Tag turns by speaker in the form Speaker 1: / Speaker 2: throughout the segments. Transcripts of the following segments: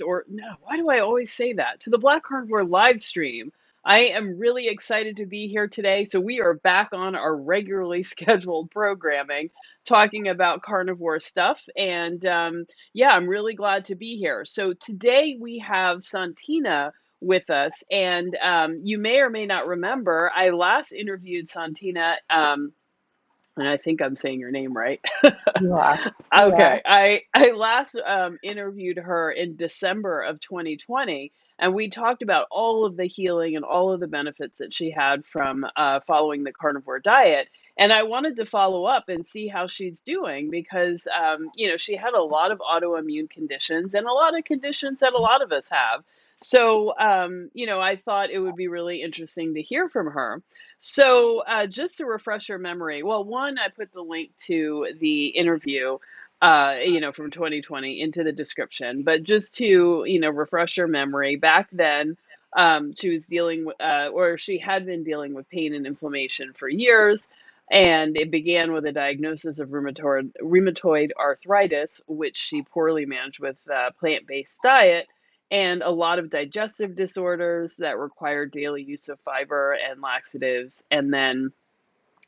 Speaker 1: or no, why do I always say that? To the Black Carnivore live stream. I am really excited to be here today. So, we are back on our regularly scheduled programming talking about carnivore stuff. And yeah, I'm really glad to be here. So, today we have Sontina with us. And you may or may not remember, I last interviewed Sontina. And I think I'm saying your name right.
Speaker 2: You are. Yeah.
Speaker 1: Okay, I last interviewed her in December of 2020, and we talked about all of the healing and all of the benefits that she had from following the carnivore diet. And I wanted to follow up and see how she's doing because, she had a lot of autoimmune conditions and a lot of conditions that a lot of us have. So, I thought it would be really interesting to hear from her. So, just to refresh your memory, well, one, I put the link to the interview from 2020 into the description. But just to, refresh your memory, back then, she was dealing with, or she had been dealing with pain and inflammation for years. And it began with a diagnosis of rheumatoid arthritis, which she poorly managed with a plant-based diet, and a lot of digestive disorders that required daily use of fiber and laxatives. And then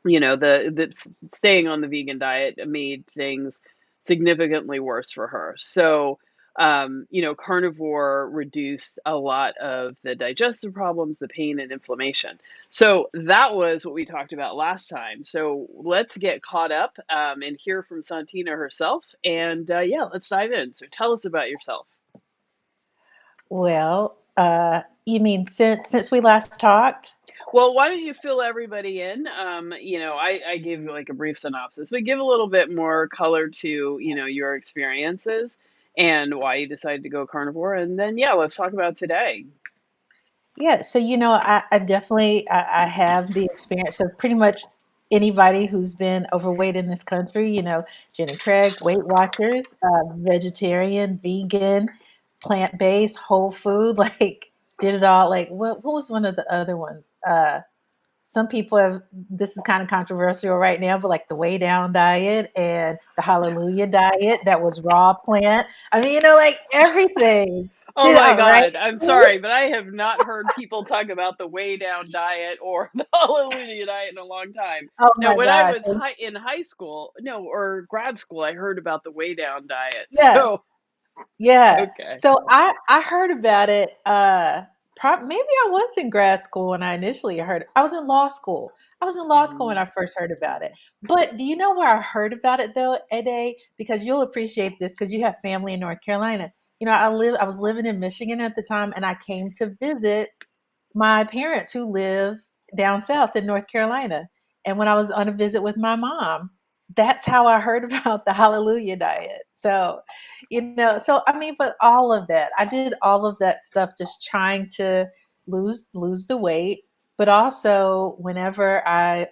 Speaker 1: the staying on the vegan diet made things significantly worse for her. So, carnivore reduced a lot of the digestive problems, the pain and inflammation. So that was what we talked about last time. So let's get caught up and hear from Santina herself. And yeah, let's dive in. So tell us about yourself.
Speaker 2: Well, you mean since we last talked?
Speaker 1: Well, why don't you fill everybody in? I gave you like a brief synopsis, but give a little bit more color to, your experiences and why you decided to go carnivore. And then, yeah, let's talk about today.
Speaker 2: Yeah. So I definitely I have the experience of pretty much anybody who's been overweight in this country. Jenny Craig, Weight Watchers, vegetarian, vegan, plant based, whole food. Like did it all. Like what was one of the other ones? Some people have, this is kind of controversial right now, but like the way down diet and the hallelujah diet that was raw plant. I mean, like everything.
Speaker 1: Oh
Speaker 2: Did
Speaker 1: my
Speaker 2: all right.
Speaker 1: God, I'm sorry, but I have not heard people talk about the way down diet or the hallelujah diet in a long time.
Speaker 2: Oh
Speaker 1: Now,
Speaker 2: my
Speaker 1: when I
Speaker 2: gosh.
Speaker 1: was in high school, no, or grad school, I heard about the way down diet.
Speaker 2: Yeah.
Speaker 1: So,
Speaker 2: Yeah.
Speaker 1: okay.
Speaker 2: So I heard about it. Maybe I was in grad school when I initially heard it. I was in law school. I was in law school when
Speaker 1: Mhm.
Speaker 2: I first heard about it. But do you know where I heard about it though, Ade? Because you'll appreciate this because you have family in North Carolina. I was living in Michigan at the time and I came to visit my parents who live down south in North Carolina. And when I was on a visit with my mom, that's how I heard about the hallelujah diet. So, so I mean, but all of that, I did all of that stuff just trying to lose the weight. But also, whenever I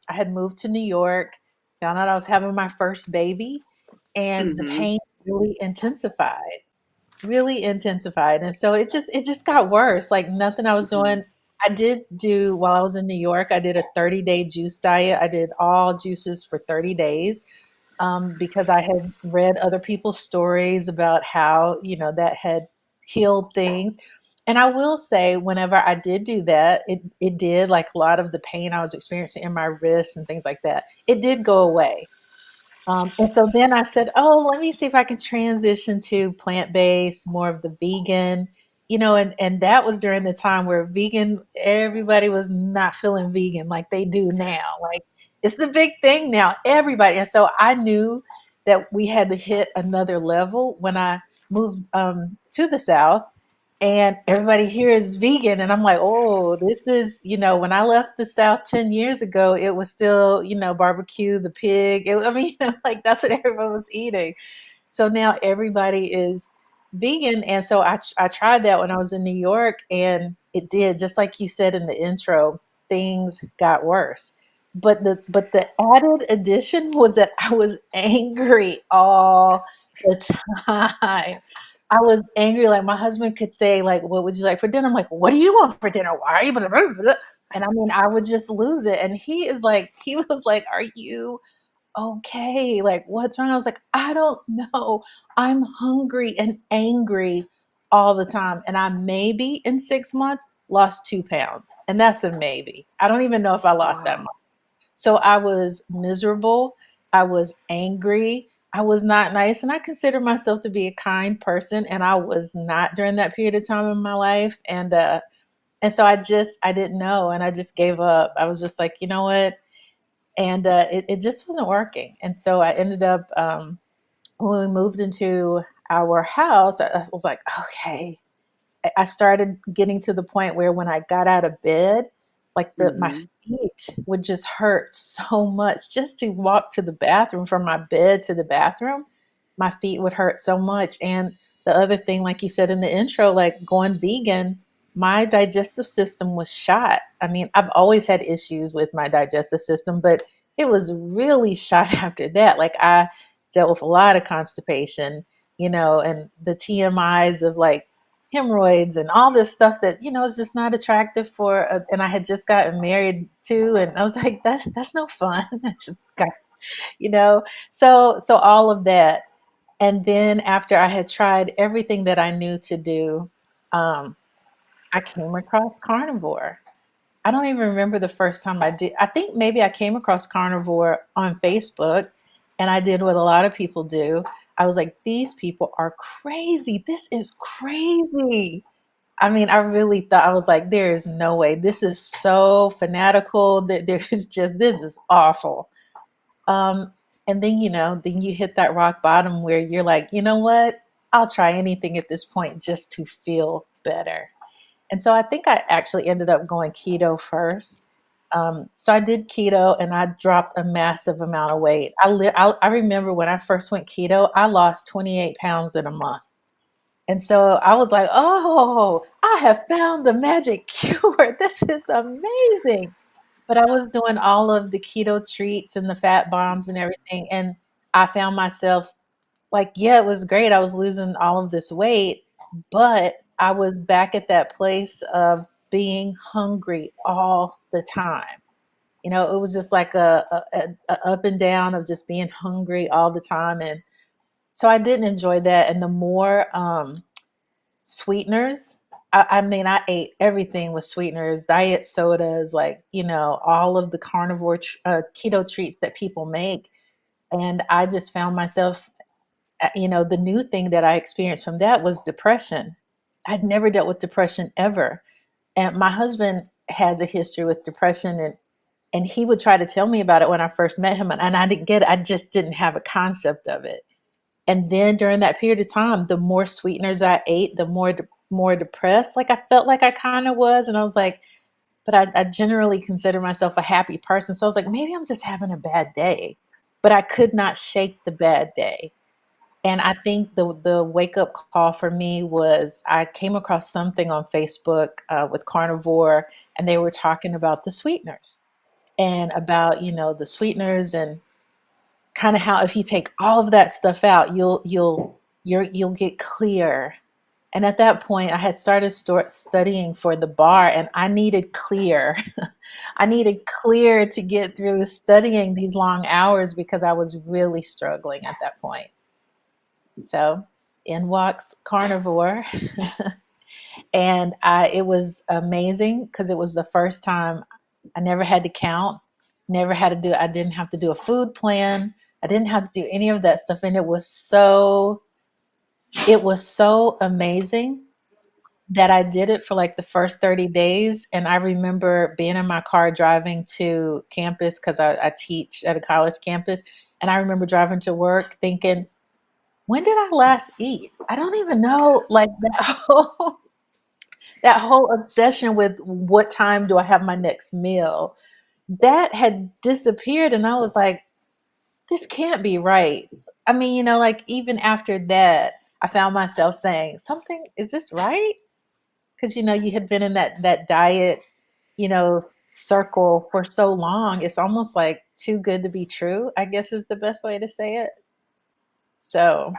Speaker 2: had moved to New York, found out I was having my first baby, and the
Speaker 1: Mhm.
Speaker 2: pain really intensified. And so it just got worse. Like nothing I was
Speaker 1: Mhm.
Speaker 2: doing. I did do while I was in New York, I did a 30-day juice diet. I did all juices for 30 days because I had read other people's stories about how, that had healed things. And I will say, whenever I did do that, it did, like a lot of the pain I was experiencing in my wrists and things like that, it did go away. And so then I said, oh, let me see if I can transition to plant based, more of the vegan, and that was during the time where everybody was not feeling vegan like they do now. Like it's the big thing now, everybody. And so I knew that we had to hit another level when I moved to the South and everybody here is vegan and I'm like, oh, this is, when I left the South 10 years ago, it was still, barbecue the pig. I mean, like that's what everyone was eating. So now everybody is vegan, and so I tried that when I was in New York, and it did, just like you said in the intro, things got worse. But the added addition was that I was angry all the time. I was angry. Like my husband could say, like, "What would you like for dinner?" I'm like, "What do you want for dinner? Why are you?" Blah, blah, blah, blah." And I mean, I would just lose it. And he was like, "Are you okay? Like, what's wrong?" I was like, "I don't know. I'm hungry and angry all the time. And I maybe in 6 months lost 2 pounds. And that's a maybe. I don't even know if I lost that much.
Speaker 1: Wow.
Speaker 2: So I was miserable. I was angry. I was not nice. And I consider myself to be a kind person. And I was not during that period of time in my life. And so I didn't know. And I just gave up. I was just like, you know what? And it just wasn't working. And so I ended up, when we moved into our house, I was like, okay, I started getting to the point where when I got out of bed, like my
Speaker 1: Mhm.
Speaker 2: feet would just hurt so much just to walk to the bathroom from my bed to the bathroom. My feet would hurt so much. And the other thing, like you said in the intro, like going vegan, my digestive system was shot. I mean, I've always had issues with my digestive system, but it was really shot after that. Like I dealt with a lot of constipation, and the TMIs of like hemorrhoids and all this stuff that is just not attractive and I had just gotten married too, and I was like, that's no fun. I just got, you know so all of that. And then after I had tried everything that I knew to do, um, I came across carnivore. I don't even remember the first time I did. I think maybe I came across carnivore on Facebook, and I did what a lot of people do. I was like, these people are crazy. This is crazy. I mean, I really thought, I was like, there is no way. This is so fanatical that there's just, this is awful. Um, and then, then you hit that rock bottom where you're like, you know what? I'll try anything at this point just to feel better. And so I think I actually ended up going keto first. So I did keto and I dropped a massive amount of weight. I remember when I first went keto, I lost 28 pounds in a month. And so I was like, oh, I have found the magic cure. This is amazing. But I was doing all of the keto treats and the fat bombs and everything. And I found myself like, yeah, it was great. I was losing all of this weight, but I was back at that place of being hungry all the time. It was just like a up and down of just being hungry all the time. And so I didn't enjoy that. And the more, sweeteners. I mean, I ate everything with sweeteners, diet sodas, like, all of the carnivore, keto treats that people make. And I just found myself, the new thing that I experienced from that was depression. I'd never dealt with depression ever. And my husband has a history with depression, and he would try to tell me about it when I first met him. And I didn't get it. I just didn't have a concept of it. And then during that period of time, the more sweeteners I ate, the more depressed, like I felt like I kind of was. And I was like, but I generally consider myself a happy person. So I was like, maybe I'm just having a bad day. But I could not shake the bad day. And I think the wake up call for me was I came across something on Facebook, with carnivore, and they were talking about the sweeteners and about the sweeteners, and kind of how if you take all of that stuff out, you'll get clear. And at that point, I had started studying for the bar, and I needed clear. I needed clear to get through studying these long hours because I was really struggling at that point. So in walks carnivore, and it was amazing because it was the first time I never had to count, never had to do. I didn't have to do a food plan. I didn't have to do any of that stuff, and it was so amazing that I did it for like the first 30 days. And I remember being in my car driving to campus because I teach at a college campus. And I remember driving to work thinking, when did I last eat? I don't even know. Like that whole obsession with what time do I have my next meal, that had disappeared. And I was like, this can't be right. I mean, like even after that, I found myself saying, something, is this right? Because you had been in that diet, you know, circle for so long. It's almost like too good to be true, I guess is the best way to say it. So,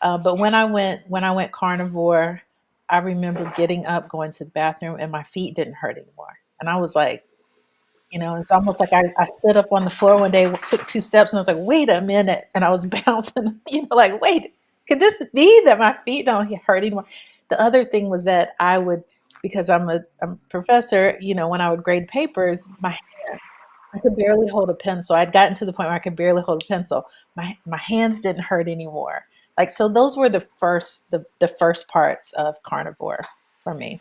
Speaker 2: but when I went carnivore, I remember getting up, going to the bathroom, and my feet didn't hurt anymore. And I was like, it's almost like I stood up on the floor one day, took 2 steps, and I was like, wait a minute. And I was bouncing, like, wait, could this be that my feet don't hurt anymore? the other thing was that I would, because I'm a professor, when I would grade papers, my hands, I could barely hold a pencil. I'd gotten to the point where I could barely hold a pencil. My hands didn't hurt anymore. Like, so those were the first parts of carnivore for me.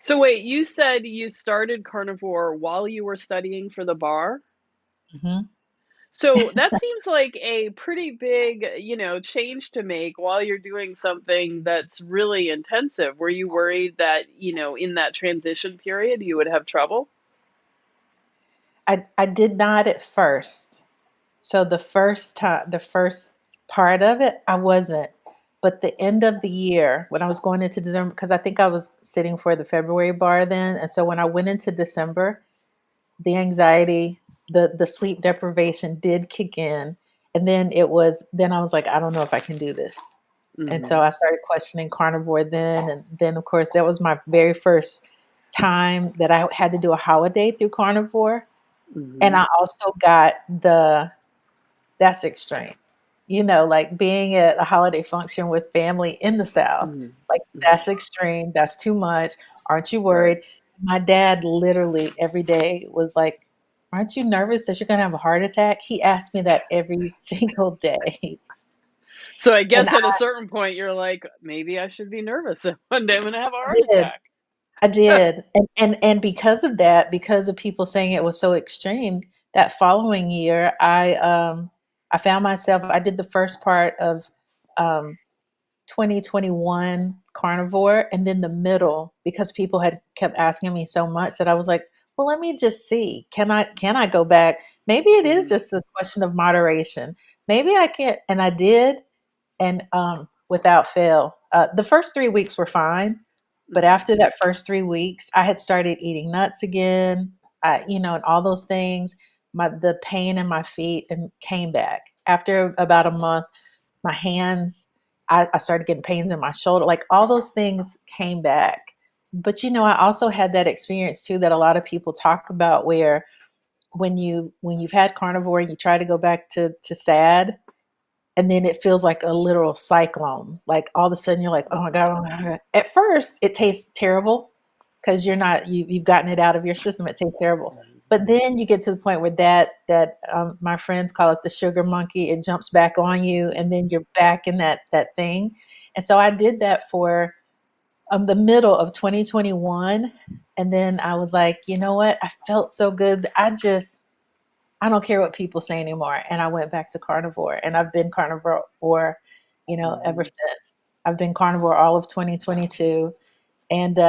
Speaker 1: So wait, you said you started carnivore while you were studying for the bar?
Speaker 2: Mhm.
Speaker 1: So that seems like a pretty big, change to make while you're doing something that's really intensive. Were you worried that, in that transition period you would have trouble?
Speaker 2: I did not at first. So the first part of it, I wasn't. But the end of the year, when I was going into December, because I think I was sitting for the February bar then, and so when I went into December, the anxiety, the sleep deprivation did kick in, and then I was like, I don't know if I can do this. And so
Speaker 1: Mhm.
Speaker 2: I started questioning carnivore then, and then of course that was my very first time that I had to do a holiday through carnivore, and
Speaker 1: Mhm.
Speaker 2: I also got the that's extreme. Like being at a holiday function with family in the South,
Speaker 1: Mhm.
Speaker 2: like
Speaker 1: Mhm.
Speaker 2: that's extreme. That's too much. Aren't you
Speaker 1: Right.
Speaker 2: worried? My dad literally every day was like, "Aren't you nervous that you're going to have a heart attack?" He asked me that every single day.
Speaker 1: So I
Speaker 2: And
Speaker 1: guess at a certain point you're like, maybe I should be nervous that one day I'm gonna have a
Speaker 2: I
Speaker 1: heart
Speaker 2: did.
Speaker 1: attack.
Speaker 2: I did. And because of that, because of people saying it was so extreme, that following year I found myself I did the first part of um 2021 carnivore, and then the middle, because people had kept asking me so much that I was like, well, let me just see, can I go back? Maybe it is
Speaker 1: Mhm.
Speaker 2: just a question of moderation. Maybe I can't. And I did, and without fail, the first 3 weeks were fine, but
Speaker 1: Mhm.
Speaker 2: after that first 3 weeks I had started eating nuts again, and all those things. The pain in my feet and came back after about a month. My hands, I started getting pains in my shoulder, like all those things came back. But I also had that experience too that a lot of people talk about, where when you've had carnivore and you try to go back to sad, and then it feels like a literal cyclone. Like all of a sudden you're like, oh my God, oh my God. At first it tastes terrible because you've gotten it out of your system. It tastes terrible.
Speaker 1: Mhm.
Speaker 2: But then you get to the point where that my friends call it the sugar monkey. It jumps back on you, and then you're back in that thing. And so I did that for the middle of 2021, and then I was like, you know what? I felt so good. I don't care what people say anymore. And I went back to carnivore, and I've been carnivore ever
Speaker 1: Mhm.
Speaker 2: since. I've been carnivore all of 2022. And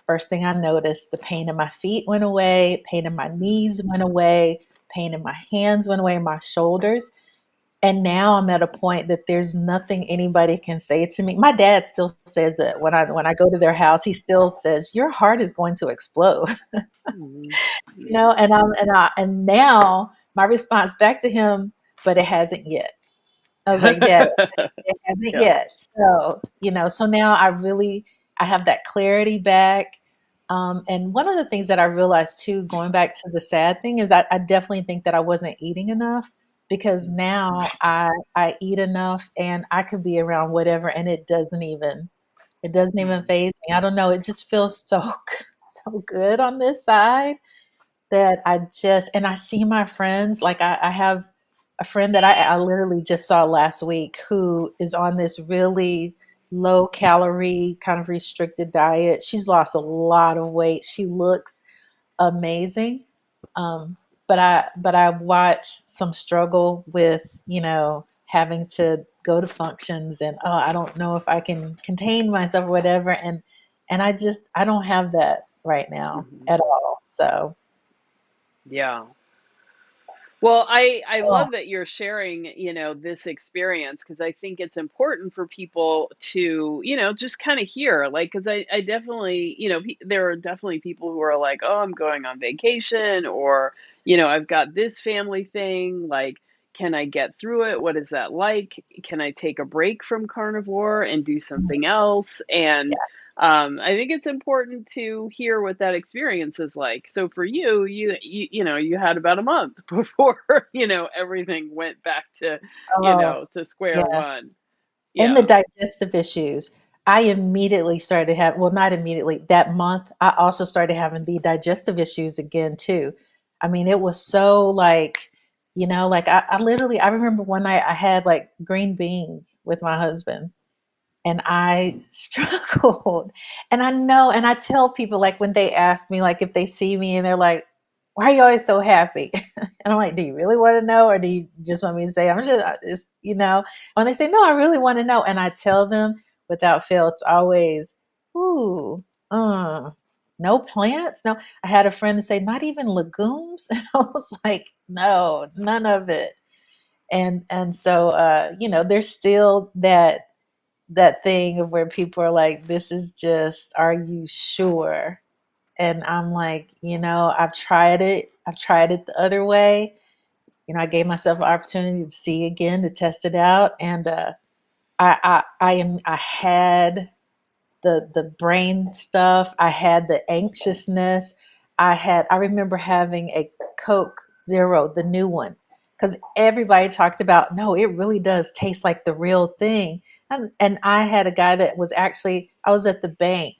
Speaker 2: first thing I noticed, the pain in my feet went away, pain in my knees went away, pain in my hands went away, my shoulders. And now I'm at a point that there's nothing anybody can say to me. My dad still says it when I go to their house. He still says, "Your heart is going to explode."
Speaker 1: Mhm.
Speaker 2: And now my response back to him, but it hasn't yet. I was like, "Dad, it hasn't
Speaker 1: Yeah.
Speaker 2: yet." So now I have that clarity back. And one of the things that I realized too, going back to the sad thing, is I definitely think that I wasn't eating enough, because
Speaker 1: Mhm.
Speaker 2: now I eat enough and I could be around whatever, and it doesn't even
Speaker 1: Mhm.
Speaker 2: phase me. I don't know. It just feels so so good on this side that I see my friends, like I have a friend that I literally just saw last week, who is on this really low calorie, kind of restricted diet. She's lost a lot of weight. She looks amazing. Um, but I watch some struggle with, having to go to functions, and oh, I don't know if I can contain myself or whatever. And I don't have that right now
Speaker 1: Mhm.
Speaker 2: at all. So
Speaker 1: Yeah. Well, I
Speaker 2: oh,
Speaker 1: love that you're sharing, this experience, because I think it's important for people to, just kind of hear, like, because I definitely, there are definitely people who are like, oh, I'm going on vacation, or, I've got this family thing, like, can I get through it? What is that like? Can I take a break from carnivore and do
Speaker 2: mhm,
Speaker 1: something else? And
Speaker 2: yeah.
Speaker 1: I think it's important to hear what that experience is like. So for you, you had about a month before, everything went back to,
Speaker 2: Oh,
Speaker 1: to square
Speaker 2: yeah.
Speaker 1: one.
Speaker 2: And the
Speaker 1: Yeah.
Speaker 2: digestive issues. I immediately started to have, well, not immediately, that month, I also started having the digestive issues again, too. I mean, it was so like, like I literally, I remember one night I had like green beans with my husband and I struggled. And I know, and I tell people like when they ask me, like if they see me and they're like, why are you always so happy? And I'm like, do you really want to know? Or do you just want me to say, I'm just, when they say, no, I really want to know. And I tell them without fail, it's always, ooh, uh, no plants. No, I had a friend say, not even legumes. And I was like, no, none of it. And so, there's still that thing of where people are like, this is just, are you sure? And I'm like, I've tried it. I've tried it the other way. I gave myself an opportunity to see again, to test it out. And I had the brain stuff. I had the anxiousness. I remember having a Coke Zero, the new one, because everybody talked about, no, it really does taste like the real thing. And I had a guy that was actually, I was at the bank,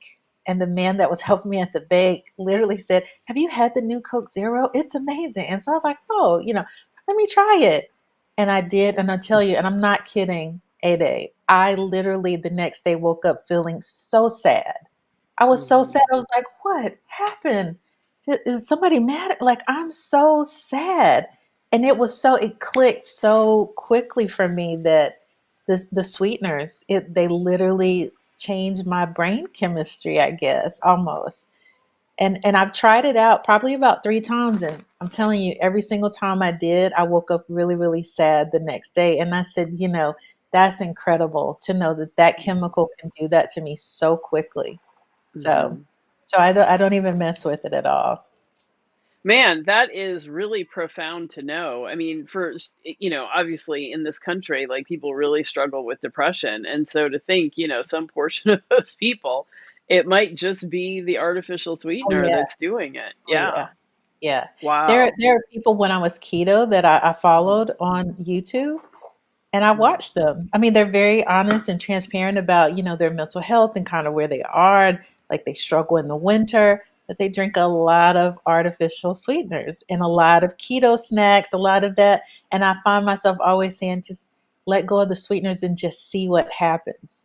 Speaker 2: and the man that was helping me at the bank literally said, have you had the new Coke Zero? It's amazing. And so I was like, oh, let me try it. And I did. And I tell you, and I'm not kidding, A Day, I literally the next day woke up feeling so sad. I was so
Speaker 1: Mhm.
Speaker 2: sad. I was like, what happened? Is somebody mad? Like, I'm so sad. And it clicked so quickly for me that the sweeteners, they literally changed my brain chemistry, I guess, almost. And I've tried it out probably about 3 times, and I'm telling you, every single time I did, I woke up really, really sad the next day, and I said, "That's incredible to know that that chemical can do that to me so quickly." So
Speaker 1: Mhm.
Speaker 2: so I don't even mess with it at all.
Speaker 1: Man, that is really profound to know. I mean, obviously in this country, like people really struggle with depression. And so to think, some portion of those people, it might just be the artificial
Speaker 2: Oh,
Speaker 1: sweetener
Speaker 2: yeah.
Speaker 1: that's doing it.
Speaker 2: Oh,
Speaker 1: Yeah.
Speaker 2: yeah. Yeah.
Speaker 1: Wow.
Speaker 2: There are people when I was keto that I
Speaker 1: Mhm.
Speaker 2: followed on YouTube. And I
Speaker 1: Mhm.
Speaker 2: watch them. I mean, they're very honest and transparent about, their mental health and kind of where they are. And, like they struggle in the winter, but they drink a lot of artificial sweeteners and a lot of keto snacks, a lot of that. And I find myself always saying, just let go of the sweeteners and just see what happens.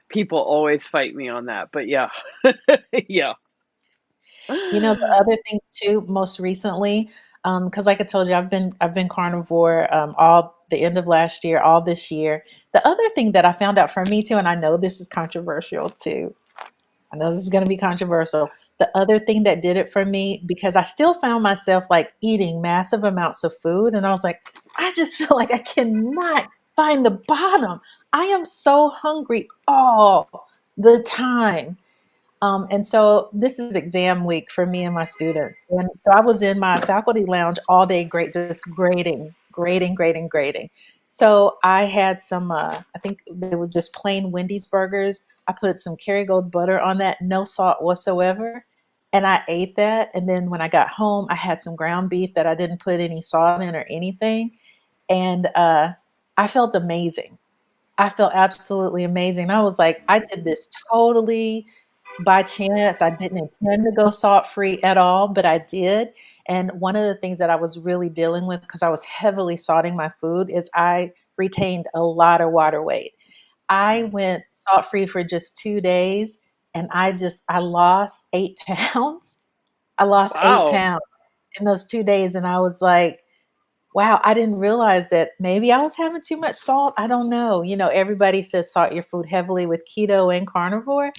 Speaker 1: People always fight me on that, but yeah. Yeah.
Speaker 2: The other thing too, most recently, because like I told you, I've been carnivore all the end of last year, all this year. The other thing that I found out for me too, and I know this is controversial too. I know this is going to be controversial. The other thing that did it for me, because I still found myself like eating massive amounts of food, and I was like, I just feel like I cannot find the bottom. I am so hungry all the time. And so this is exam week for me and my students. And so I was in my faculty lounge all day, great, just grading, grading, grading, grading. So I had some, I think they were just plain Wendy's burgers. I put some Kerrygold butter on that, no salt whatsoever. And I ate that. And then when I got home, I had some ground beef that I didn't put any salt in or anything. And I felt amazing. I felt absolutely amazing. I was like, I did this totally by chance. I didn't intend to go salt free at all, but I did. And one of the things that I was really dealing with, because I was heavily salting my food, is I retained a lot of water weight. I went salt free for just 2 days, and I lost 8 pounds. I lost eight
Speaker 1: Wow.
Speaker 2: pounds in those 2 days. And I was like, wow, I didn't realize that maybe I was having too much salt. I don't know. Everybody says salt your food heavily with keto and carnivore.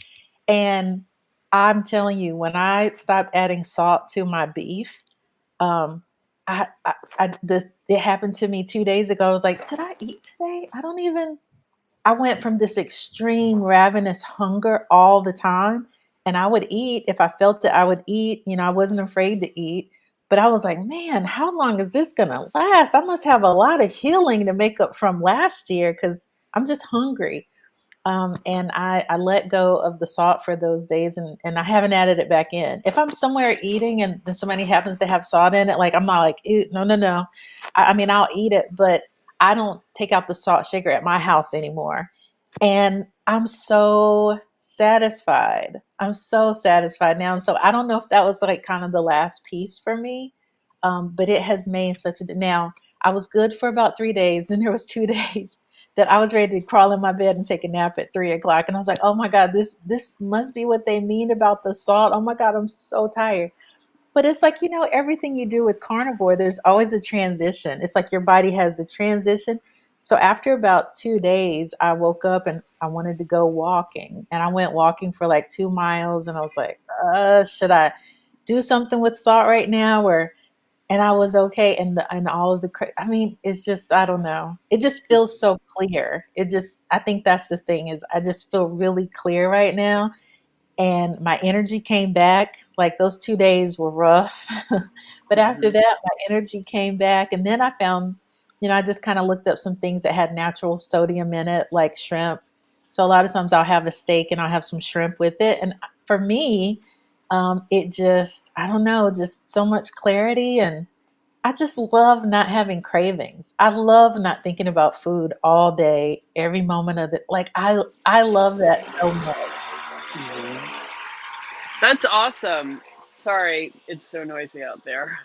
Speaker 2: And I'm telling you, when I stopped adding salt to my beef, um, it happened to me 2 days ago. I was like, did I eat today? I went from this extreme ravenous hunger all the time, and I would eat if I felt it. I would eat. I wasn't afraid to eat, but I was like, man, how long is this gonna last? I must have a lot of healing to make up from last year because I'm just hungry. And I let go of the salt for those days, and I haven't added it back in. If I'm somewhere eating and then somebody happens to have salt in it, like I'm not like, ew, no, no, no. I mean, I'll eat it, but I don't take out the salt shaker at my house anymore. And I'm so satisfied. I'm so satisfied now. And so I don't know if that was like kind of the last piece for me, but it has made such a. Now I was good for about 3 days. Then there was 2 days that I was ready to crawl in my bed and take a nap at 3 o'clock, and I was like, "Oh my God, this must be what they mean about the salt. Oh my God, I'm so tired." But it's like, everything you do with carnivore, there's always a transition. It's like your body has the transition. So after about 2 days, I woke up and I wanted to go walking. And I went walking for like 2 miles. And I was like, should I do something with salt right now? And I was okay. And all of I mean, it's just, I don't know. It just feels so clear. I think that's the thing is I just feel really clear right now, and my energy came back. Like those 2 days were rough, but after
Speaker 1: Hmm.
Speaker 2: that, my energy came back. And then I found, I just kind of looked up some things that had natural sodium in it, like shrimp. So a lot of times I'll have a steak and I'll have some shrimp with it. And for me, it just, I don't know, just so much clarity. And I just love not having cravings. I love not thinking about food all day, every moment of it. Like I love that so much.
Speaker 1: Hmm. That's awesome. Sorry, it's so noisy out there.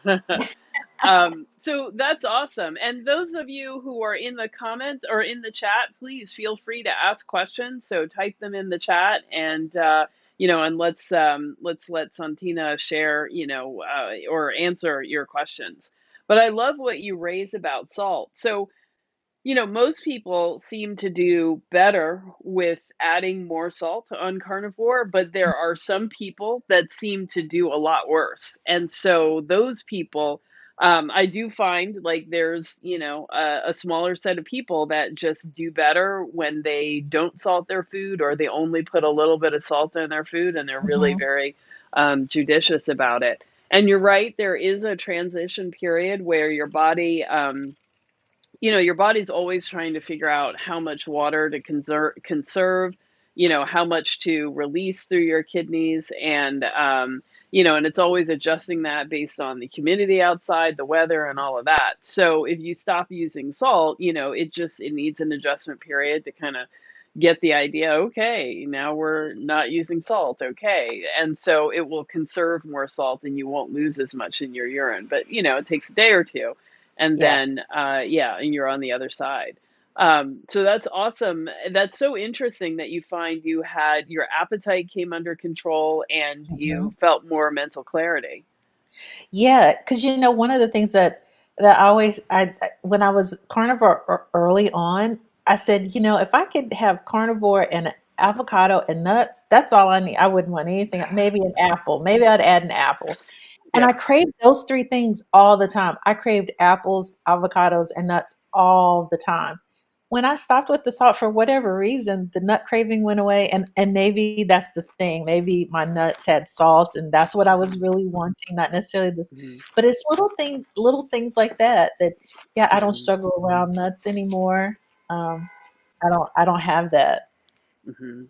Speaker 1: So that's awesome. And those of you who are in the comments or in the chat, please feel free to ask questions. So type them in the chat, and and let's let Sontina share, or answer your questions. But I love what you raised about salt. So most people seem to do better with adding more salt on carnivore, but there are some people that seem to do a lot worse. And so those people, I do find like there's, a smaller set of people that just do better when they don't salt their food, or they only put a little bit of salt in their food, and they're really
Speaker 2: Mhm.
Speaker 1: very judicious about it. And you're right, there is a transition period where your body's always trying to figure out how much water to conserve, how much to release through your kidneys, and it's always adjusting that based on the humidity outside, the weather, and all of that. So if you stop using salt, it needs an adjustment period to kind of get the idea, okay, now we're not using salt, okay. And so it will conserve more salt and you won't lose as much in your urine. But, it takes a day or two, and
Speaker 2: Yeah.
Speaker 1: then yeah, and you're on the other side. So that's awesome. That's so interesting that you find you had your appetite came under control and you
Speaker 2: Mhm.
Speaker 1: felt more mental clarity.
Speaker 2: Yeah, because one of the things that I always when I was carnivore early on, I said, if I could have carnivore and avocado and nuts, that's all I need. I wouldn't want anything. Maybe an apple. Maybe I'd add an apple. And
Speaker 1: Yep.
Speaker 2: I craved those 3 things all the time. I craved apples, avocados, and nuts all the time. When I stopped with the salt for whatever reason, the nut craving went away, and maybe that's the thing. Maybe my nuts had salt, and that's what I was
Speaker 1: Hmm.
Speaker 2: really wanting, not necessarily this.
Speaker 1: Hmm.
Speaker 2: But it's little things like that, yeah, I don't
Speaker 1: Hmm.
Speaker 2: struggle around nuts anymore. Um, I don't have that.
Speaker 1: Hmm.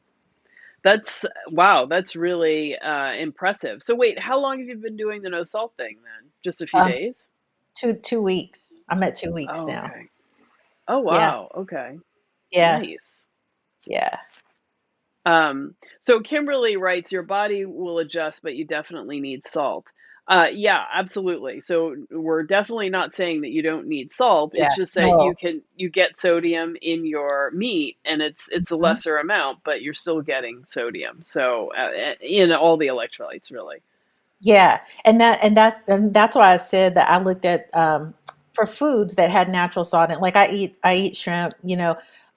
Speaker 1: That's wow. That's really impressive. So wait, how long have you been doing the no salt thing then? Just a few
Speaker 2: Um,
Speaker 1: days?
Speaker 2: 2 weeks. I'm at 2 weeks
Speaker 1: Oh,
Speaker 2: now.
Speaker 1: okay. Oh,
Speaker 2: Yeah,
Speaker 1: wow. Okay.
Speaker 2: yeah,
Speaker 1: Nice.
Speaker 2: yeah.
Speaker 1: So Kimberly writes, your body will adjust, but you definitely need salt. Yeah, absolutely. So we're definitely not saying that you don't need salt.
Speaker 2: Yeah,
Speaker 1: It's just that
Speaker 2: no.
Speaker 1: you get sodium in your meat, and it's a
Speaker 2: Mhm.
Speaker 1: lesser amount, but you're still getting sodium. So in all the electrolytes, really.
Speaker 2: Yeah, and that's why I said that I looked at, for foods that had natural salt in it. Like I eat shrimp,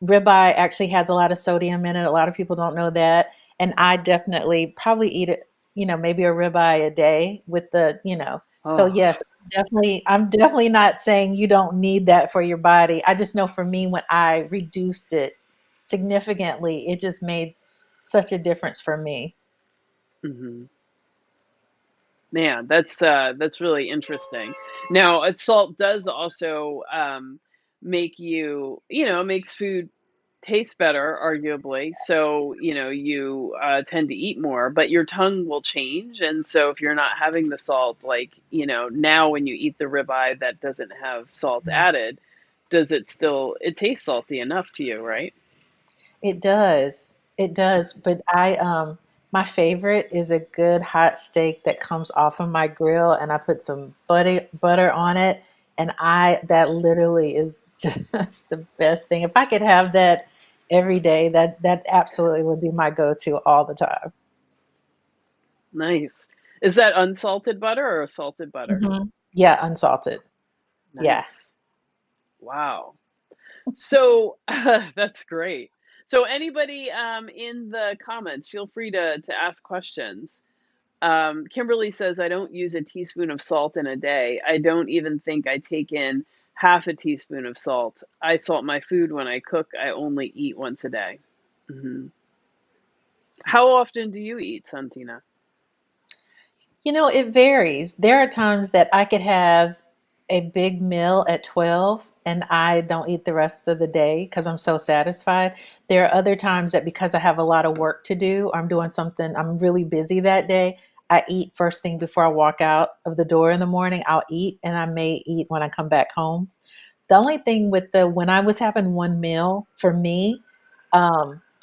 Speaker 2: ribeye actually has a lot of sodium in it. A lot of people don't know that, and I definitely probably eat it, maybe a ribeye a day with so
Speaker 1: Oh.
Speaker 2: yes, I'm definitely not saying you don't need that for your body. I just know for me, when I reduced it significantly, it just made such a difference for me.
Speaker 1: Hmm. Man, that's really interesting. Now, salt does also make makes food taste better, arguably. So, you tend to eat more, but your tongue will change. And so, if you're not having the salt, like, now when you eat the ribeye that doesn't have salt added, it tastes salty enough to you, right?
Speaker 2: It does. It does, but my favorite is a good hot steak that comes off of my grill, and I put some butter on it, and I that literally is just the best thing. If I could have that every day, that absolutely would be my go-to all the time.
Speaker 1: Nice. Is that unsalted butter or salted butter?
Speaker 2: Yeah, unsalted. Yeah.
Speaker 1: Nice. Wow. So that's great. So anybody in the comments, feel free to ask questions. Kimberly says, I don't use a teaspoon of salt in a day. I don't even think I take in half a teaspoon of salt. I salt my food when I cook. I only eat once a day. Hmm. How often do you eat, Santina?
Speaker 2: It varies. There are times that I could have a big meal at 12 and I don't eat the rest of the day because I'm so satisfied. There are other times that because I have a lot of work to do, or I'm doing something, I'm really busy that day, I eat first thing before I walk out of the door in the morning. I'll eat and I may eat when I come back home. The only thing with when I was having one meal for me,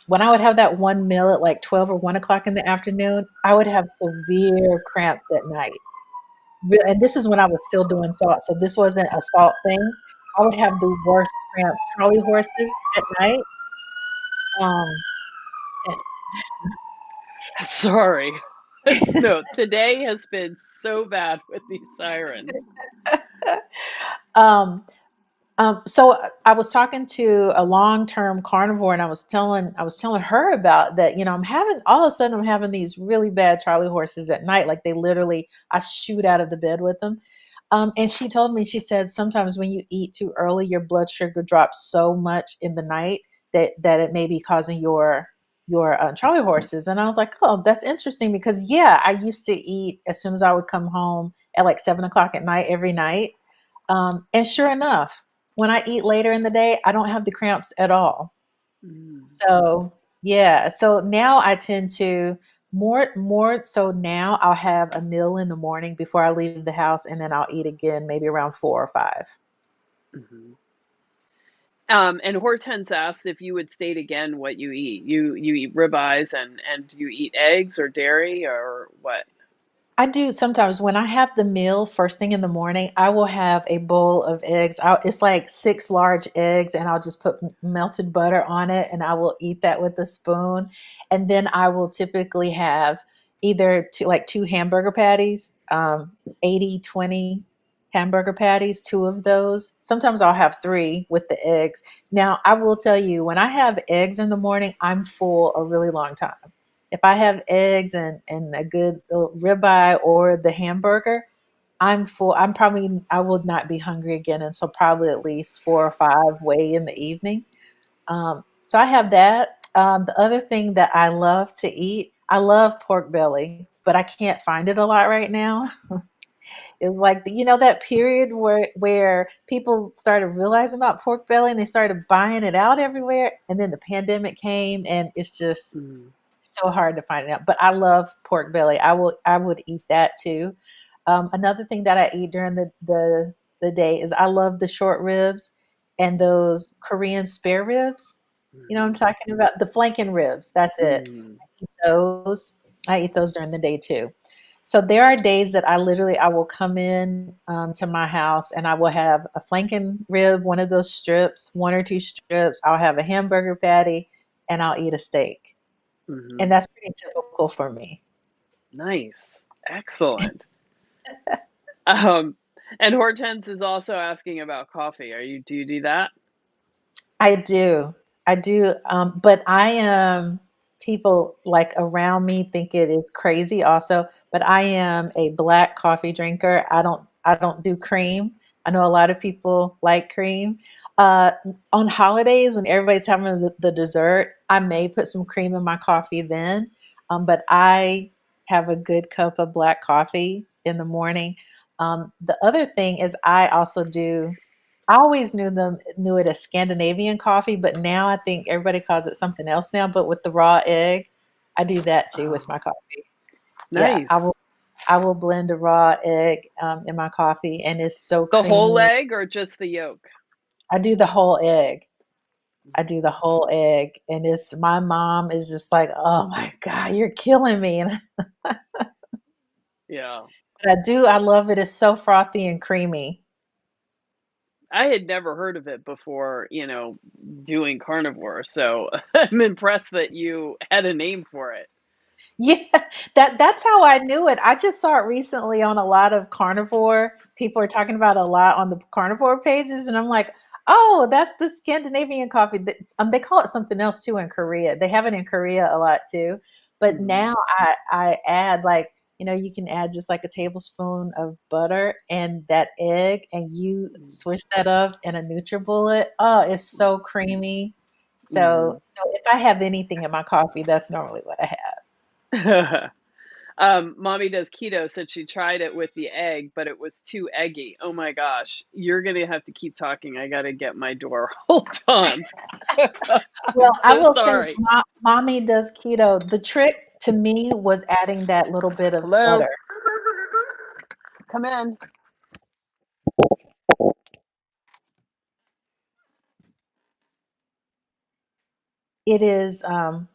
Speaker 2: when I would have that one meal at like 12 or 1 o'clock in the afternoon, I would have severe cramps at night. And this is when I was still doing salt. So this wasn't a salt thing. I would have the worst cramps, Charlie horses at night. Um, and-
Speaker 1: Sorry. No, today has been so bad with these sirens.
Speaker 2: um, so I was talking to a long-term carnivore, and I was telling her about that. I'm having all of a sudden I'm having these really bad Charlie horses at night. Like they literally, I shoot out of the bed with them. And she told me, she said sometimes when you eat too early, your blood sugar drops so much in the night that it may be causing your Charlie horses. And I was like, oh, that's interesting because yeah, I used to eat as soon as I would come home at like 7 o'clock at night every night. And sure enough, when I eat later in the day, I don't have the cramps at all.
Speaker 1: Mm.
Speaker 2: So yeah, so now I tend to more so now I'll have a meal in the morning before I leave the house, and then I'll eat again maybe around 4 or 5.
Speaker 1: Hmm. And Hortense asked if you would state again what you eat. You eat ribeyes and do you eat eggs or dairy or what?
Speaker 2: I do sometimes when I have the meal first thing in the morning, I will have a bowl of eggs. It's like 6 large eggs, and I'll just put melted butter on it, and I will eat that with a spoon. And then I will typically have either two hamburger patties, 80-20 hamburger patties, two of those. Sometimes I'll have three with the eggs. Now, I will tell you, when I have eggs in the morning, I'm full a really long time. If I have eggs and a good ribeye or the hamburger, I'm full. I will not be hungry again until probably at least 4 or 5 way in the evening. So I have that. The other thing that I love to eat, I love pork belly, but I can't find it a lot right now. It's like that period where people started realizing about pork belly and they started buying it out everywhere, and then the pandemic came, and it's just
Speaker 1: Mm.
Speaker 2: so hard to find it out. But I love pork belly. I would eat that too. Another thing that I eat during the day is I love the short ribs and those Korean spare ribs. You know what I'm
Speaker 1: Mhm.
Speaker 2: talking about? The flanking ribs. That's it.
Speaker 1: Mm.
Speaker 2: Those I eat those during the day too. So there are days that I will come in to my house and I will have a flanking rib, one of those strips, one or two strips. I'll have a hamburger patty, and I'll eat a steak. And
Speaker 1: Mhm.
Speaker 2: that's pretty typical for me.
Speaker 1: Nice. Excellent. Um, and Hortense is also asking about coffee. Do you do that?
Speaker 2: I do. I do. But I am people like around me think it is crazy also, but I am a black coffee drinker. I don't do cream. I know a lot of people like cream. Uh, on holidays when everybody's having the dessert, I may put some cream in my coffee then. But I have a good cup of black coffee in the morning. The other thing is I always knew it as Scandinavian coffee, but now I think everybody calls it something else now. But with the raw egg, I do that too with
Speaker 1: Oh,
Speaker 2: my coffee. Yeah,
Speaker 1: nice.
Speaker 2: I will blend a raw egg in my coffee, and it's so
Speaker 1: The whole
Speaker 2: creamy.
Speaker 1: egg or just the yolk?
Speaker 2: I do the whole egg. I do the whole egg, and it's my mom is just like, "Oh my god, you're killing me," and
Speaker 1: Yeah.
Speaker 2: I love it. It's so frothy and creamy.
Speaker 1: I had never heard of it before, doing carnivore, so I'm impressed that you had a name for it.
Speaker 2: Yeah, that's how I knew it. I just saw it recently on a lot of carnivore. People are talking about it a lot on the carnivore pages, and I'm like, oh, that's the Scandinavian coffee. They call it something else too in Korea. They have it in Korea a lot too. But
Speaker 1: Mhm.
Speaker 2: now I add like, you can add just like a tablespoon of butter and that egg, and you
Speaker 1: Mhm.
Speaker 2: switch that up in a NutriBullet. Oh, it's so creamy. So
Speaker 1: Mhm.
Speaker 2: so if I have anything in my coffee, that's normally what I have.
Speaker 1: Mommy does keto, said she tried it with the egg, but it was too eggy. Oh my gosh, you're gonna have to keep talking. I gotta get my door. Hold on.
Speaker 2: Well,
Speaker 1: I'm
Speaker 2: I
Speaker 1: so
Speaker 2: will say
Speaker 1: sorry.
Speaker 2: mommy does keto. The trick to me was adding that little bit of
Speaker 1: Hello?
Speaker 2: butter.
Speaker 1: Come in.
Speaker 2: It is,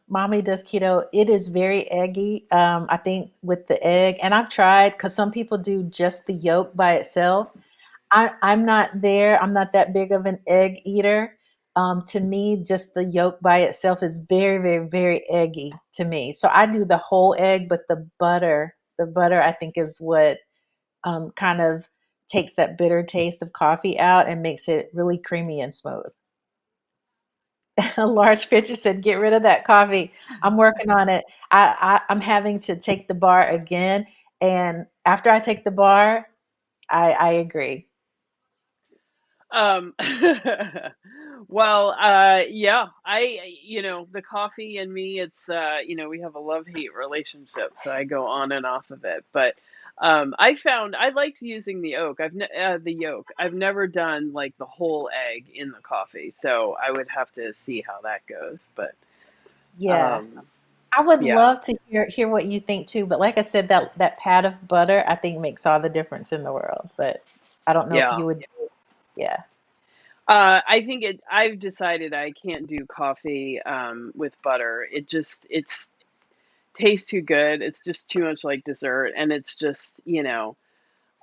Speaker 2: mommy does keto. It is very eggy, I think with the egg, and I've tried because some people do just the yolk by itself. I'm not there. I'm not that big of an egg eater. To me, just the yolk by itself is very, very, very eggy to me. So I do the whole egg, but the butter I think is what kind of takes that bitter taste of coffee out and makes it really creamy and smooth. A large pitcher said, "Get rid of that coffee." I'm working on it. I'm having to take the bar again, and after I take the bar, I agree.
Speaker 1: Um, well, yeah, the coffee and me, we have a love-hate relationship, so I go on and off of it. But I found I liked using the yolk. I've never done like the whole egg in the coffee, so I would have to see how that goes. But
Speaker 2: Yeah.
Speaker 1: um,
Speaker 2: I would
Speaker 1: yeah,
Speaker 2: love to hear what you think too, but like I said, that pat of butter, I think makes all the difference in the world, but I don't know if
Speaker 1: yeah.
Speaker 2: you would do it. Yeah.
Speaker 1: I think I've decided I can't do coffee with butter. It's tastes too good. It's just too much like dessert, and it's just,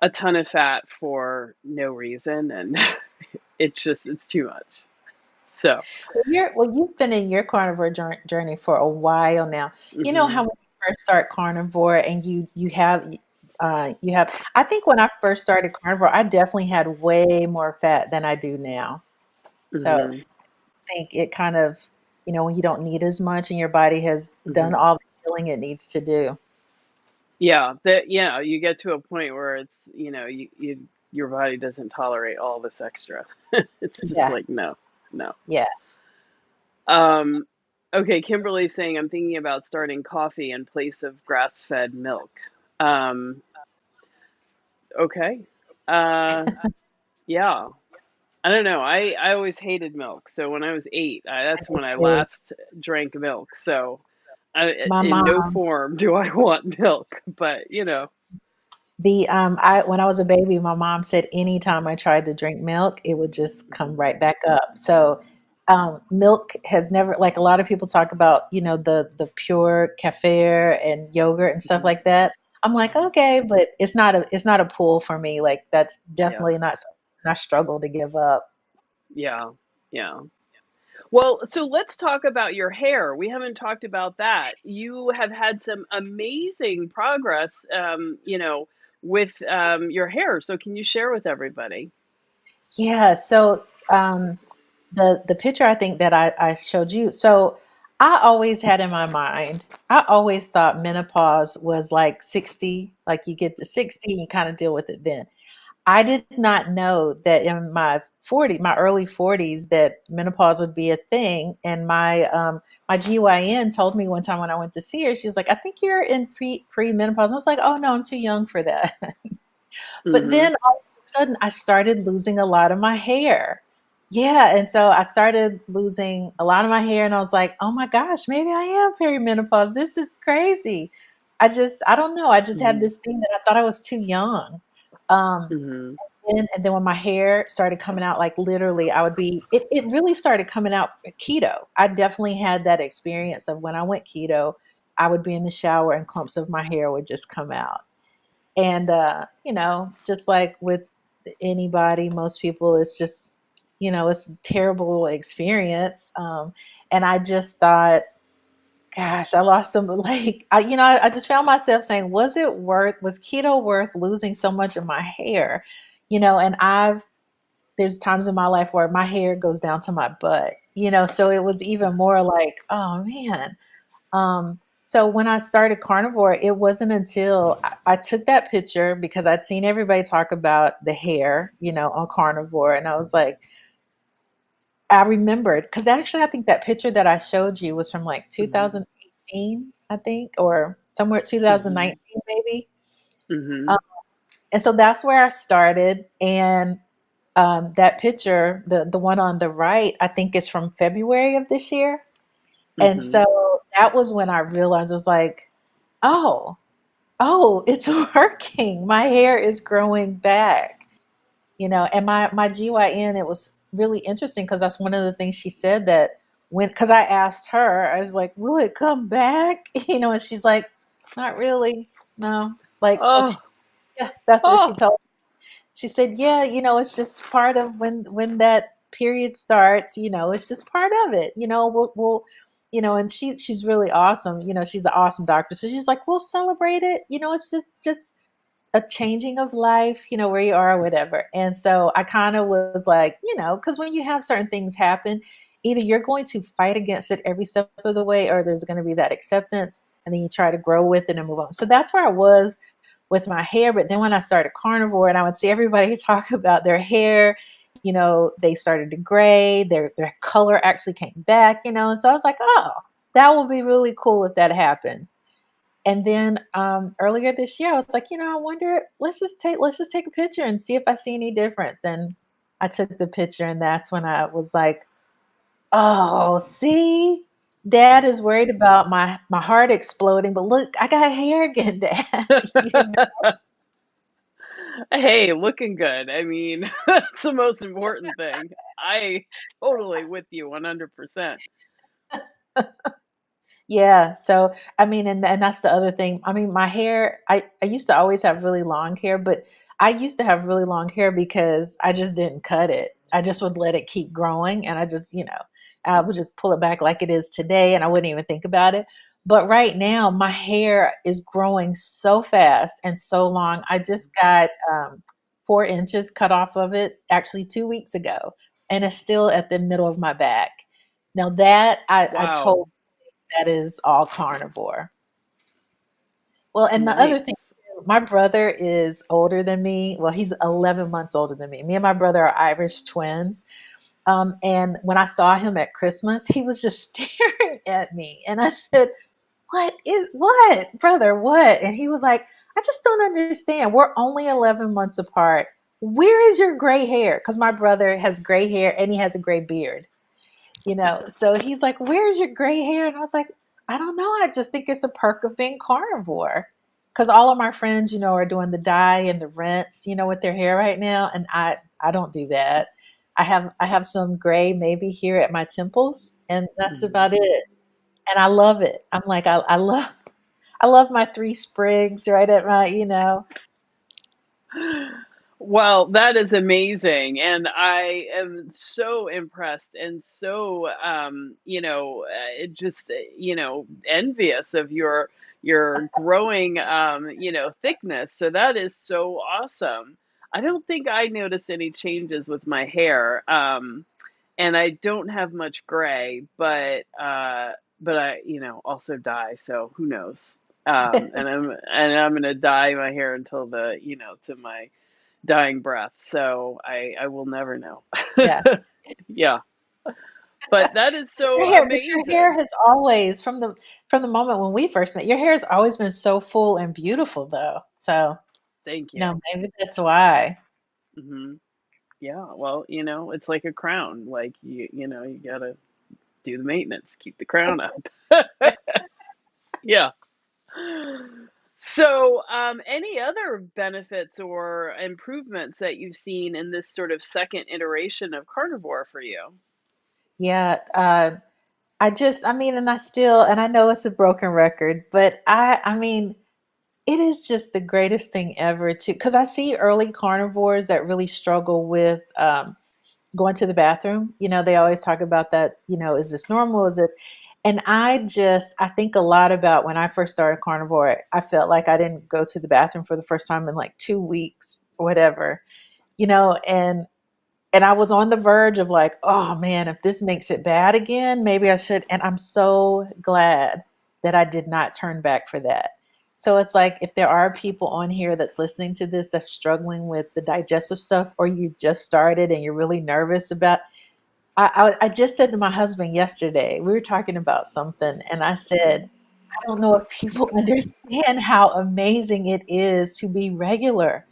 Speaker 1: a ton of fat for no reason, and it's too much. So,
Speaker 2: You've been in your carnivore journey for a while now. You know how
Speaker 1: mhm,
Speaker 2: when you first start carnivore and you have I think when I first started carnivore, I definitely had way more fat than I do now. So
Speaker 1: mhm,
Speaker 2: I think it kind of, when you don't need as much and your body has done
Speaker 1: mhm.
Speaker 2: all the healing it needs to do.
Speaker 1: Yeah, you get to a point where it's, your body doesn't tolerate all this extra. It's just
Speaker 2: Yeah.
Speaker 1: like, no, no.
Speaker 2: Yeah.
Speaker 1: Um, okay, Kimberly's saying I'm thinking about starting coffee in place of grass-fed milk. Um, okay. Uh, yeah. I don't know. I always hated milk. So when I was 8,
Speaker 2: I
Speaker 1: that's
Speaker 2: did
Speaker 1: when I
Speaker 2: too.
Speaker 1: last drank milk. So
Speaker 2: My
Speaker 1: in no
Speaker 2: mom
Speaker 1: form do I want milk, but
Speaker 2: when I was a baby, my mom said anytime I tried to drink milk, it would just come
Speaker 1: mhm,
Speaker 2: right back up. So, milk has never like a lot of people talk about, the pure kefir and yogurt and stuff
Speaker 1: mhm,
Speaker 2: like that. I'm like,
Speaker 1: mhm.
Speaker 2: okay, but it's not a pull for me. Like that's
Speaker 1: Yeah.
Speaker 2: definitely not something I struggle to give up.
Speaker 1: Yeah. Yeah. Well, so let's talk about your hair. We haven't talked about that. You have had some amazing progress, with your hair. So can you share with everybody?
Speaker 2: Yeah. So, the picture I think that I showed you. So I always had in my mind, I always thought menopause was like 60, like you get to 60 and you kind of deal with it then. I did not know that in my early 40s, that menopause would be a thing. And my GYN told me one time when I went to see her, she was like, I think you're in premenopause. I was like, oh no, I'm too young for that. But
Speaker 1: Mm-hmm.
Speaker 2: then all of a sudden, I started losing a lot of my hair. Yeah, and so I started losing a lot of my hair, and I was like, "Oh my gosh, maybe I am perimenopause. This is crazy." I don't know. I just had
Speaker 1: Mm-hmm.
Speaker 2: this thing that I thought I was too young. Um,
Speaker 1: Mm-hmm.
Speaker 2: And then when my hair started coming out, like literally, I would be it really started coming out keto. I definitely had that experience of when I went keto, I would be in the shower and clumps of my hair would just come out. And just like with anybody, most people, it's just, it's a terrible experience. And I just thought, gosh, I lost some, like, I just found myself saying, was keto worth losing so much of my hair? And there's times in my life where my hair goes down to my butt, so it was even more like, oh man. So when I started carnivore, it wasn't until I took that picture because I'd seen everybody talk about the hair, on carnivore. And I was like, I remembered because actually I think that picture that I showed you was from like
Speaker 1: Mhm.
Speaker 2: 2018, I think, or somewhere
Speaker 1: Mhm.
Speaker 2: 2019 maybe. Um,
Speaker 1: Mhm.
Speaker 2: and so that's where I started. And that picture, the one on the right, I think is from February of this year. And
Speaker 1: Mhm.
Speaker 2: so that was when I realized, I was like, oh, oh, it's working. My hair is growing back. And my GYN, it was really interesting because that's one of the things she said, that because I asked her, I was like, will it come back? And she's like, not really. No. Like, so
Speaker 1: Oh.
Speaker 2: yeah, that's what she
Speaker 1: Oh.
Speaker 2: told. She said, yeah, it's just part of when that period starts, it's just part of it. And she's really awesome. She's an awesome doctor. So she's like, we'll celebrate it. It's just a changing of life, where you are, whatever. And so I kind of was like, because when you have certain things happen, either you're going to fight against it every step of the way, or there's going to be that acceptance, and then you try to grow with it and move on. So that's where I was with my hair. But then when I started carnivore and I would see everybody talk about their hair, they started to gray, their color actually came back, and so I was like, oh, that will be really cool if that happens. And then earlier this year, I was like, I wonder, let's just take a picture and see if I see any difference. And I took the picture, and that's when I was like, oh, see, Dad is worried about my heart exploding, but look, I got hair again, Dad.
Speaker 1: Hey, looking good. I mean, that's the most important thing. I totally with you 100%.
Speaker 2: Yeah, so, I mean, and that's the other thing. I mean, my hair, I used to always have really long hair, but I used to have really long hair because I just didn't cut it. I just would let it keep growing, and I would just pull it back like it is today, and I wouldn't even think about it. But right now, my hair is growing so fast and so long. I just got 4 inches cut off of it actually 2 weeks ago, and it's still at the middle of my back. Now that I
Speaker 1: Wow.
Speaker 2: told that is all carnivore. Well, and the other thing
Speaker 1: Nice.
Speaker 2: too, my brother is older than me. Well, he's 11 months older than me. Me and my brother are Irish twins. And when I saw him at Christmas, he was just staring at me. And I said, what, brother, what? And he was like, I just don't understand. We're only 11 months apart. Where is your gray hair? Because my brother has gray hair and he has a gray beard. So he's like, where's your gray hair? And I was like, I don't know. I just think it's a perk of being carnivore. Because all of my friends, are doing the dye and the rinse, with their hair right now. And I don't do that. I have some gray maybe here at my temples, and that's
Speaker 1: Mhm.
Speaker 2: about it. And I love it. I'm like, I love my three sprigs right at my.
Speaker 1: Well, that is amazing, and I am so impressed and so, just, envious of your growing, thickness. So that is so awesome. I don't think I notice any changes with my hair, and I don't have much gray, but I, also dye. So who knows? And I'm gonna dye my hair until to my dying breath. So I will never know.
Speaker 2: Yeah.
Speaker 1: Yeah, but that is so
Speaker 2: But your hair
Speaker 1: amazing.
Speaker 2: has always, from the moment when we first met, your hair has always been so full and beautiful, though. So,
Speaker 1: Thank you.
Speaker 2: maybe that's why.
Speaker 1: Hmm. Yeah, well, it's like a crown. Like you gotta do the maintenance, keep the crown up. Yeah. So, any other benefits or improvements that you've seen in this sort of second iteration of carnivore for you?
Speaker 2: Yeah, I mean, and and I know it's a broken record, but I mean, it is just the greatest thing ever to, because I see early carnivores that really struggle with going to the bathroom. They always talk about that, is this normal? Is it? And I think a lot about when I first started carnivore, I felt like I didn't go to the bathroom for the first time in like 2 weeks or whatever, and I was on the verge of like, oh man, if this makes it bad again, maybe I should. And I'm so glad that I did not turn back for that. So it's like if there are people on here that's listening to this that's struggling with the digestive stuff, or you just started and you're really nervous about, I just said to my husband yesterday, we were talking about something, and I said, I don't know if people understand how amazing it is to be regular.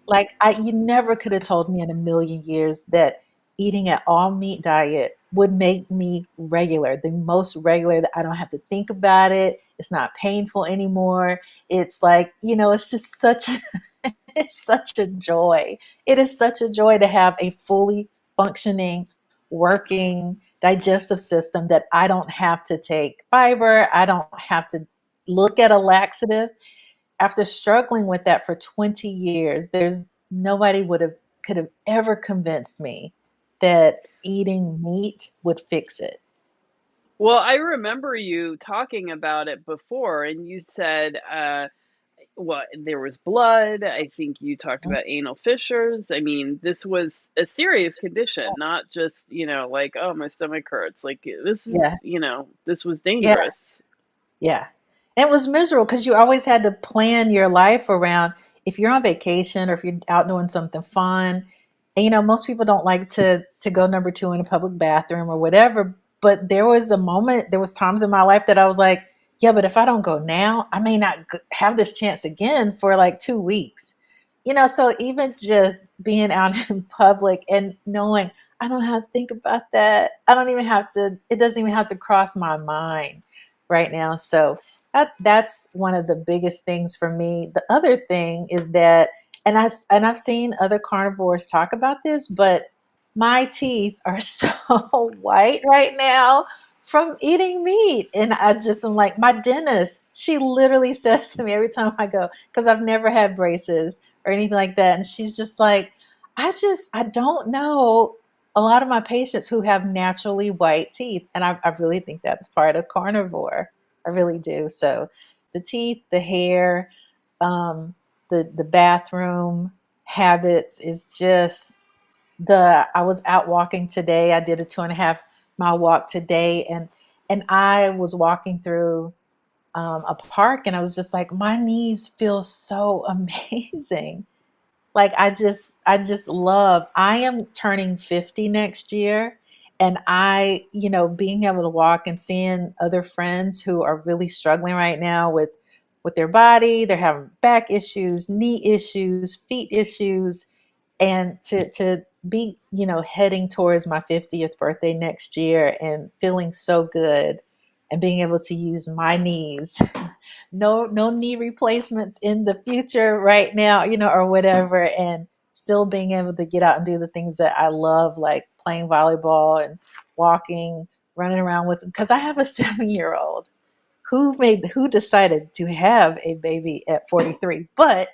Speaker 2: Like, you never could have told me in a million years that eating an all meat diet would make me regular, the most regular, that I don't have to think about it. It's not painful anymore. It's like, it's just such it's such a joy. It is such a joy to have a fully functioning, working digestive system that I don't have to take fiber. I don't have to look at a laxative. After struggling with that for 20 years, there's nobody could have ever convinced me that eating meat would fix it.
Speaker 1: Well, I remember you talking about it before, and you said, what, there was blood. I think you talked
Speaker 2: Mhm.
Speaker 1: about anal fissures. I mean, this was a serious condition, not just, like, oh, my stomach hurts. Like, this is,
Speaker 2: Yeah,
Speaker 1: this was
Speaker 2: yeah,
Speaker 1: dangerous.
Speaker 2: yeah. And it was miserable because you always had to plan your life around if you're on vacation or if you're out doing something fun. And most people don't like to go number two in a public bathroom or whatever. But there was times in my life that I was like, yeah, but if I don't go now, I may not have this chance again for like 2 weeks. So even just being out in public and knowing I don't have to think about that. I don't even have to, it doesn't even have to cross my mind right now. So that's one of the biggest things for me. The other thing is that, I've seen other carnivores talk about this, but my teeth are so white right now from eating meat. And I just am like, my dentist, she literally says to me every time I go, because I've never had braces or anything like that. And she's just like, I don't know a lot of my patients who have naturally white teeth. And I really think that's part of carnivore. I really do. So the teeth, the hair, um, the bathroom habits is just I was out walking today. I did a 2.5 mile walk today, and I was walking through a park, and I was just like, my knees feel so amazing. Like I just love. I am turning 50 next year, and being able to walk and seeing other friends who are really struggling right now with their body, they're having back issues, knee issues, feet issues, and to be, heading towards my 50th birthday next year and feeling so good and being able to use my knees, no knee replacements in the future right now, or whatever, and still being able to get out and do the things that I love, like playing volleyball and walking, running around with, because I have a 7-year-old who decided to have a baby at 43, but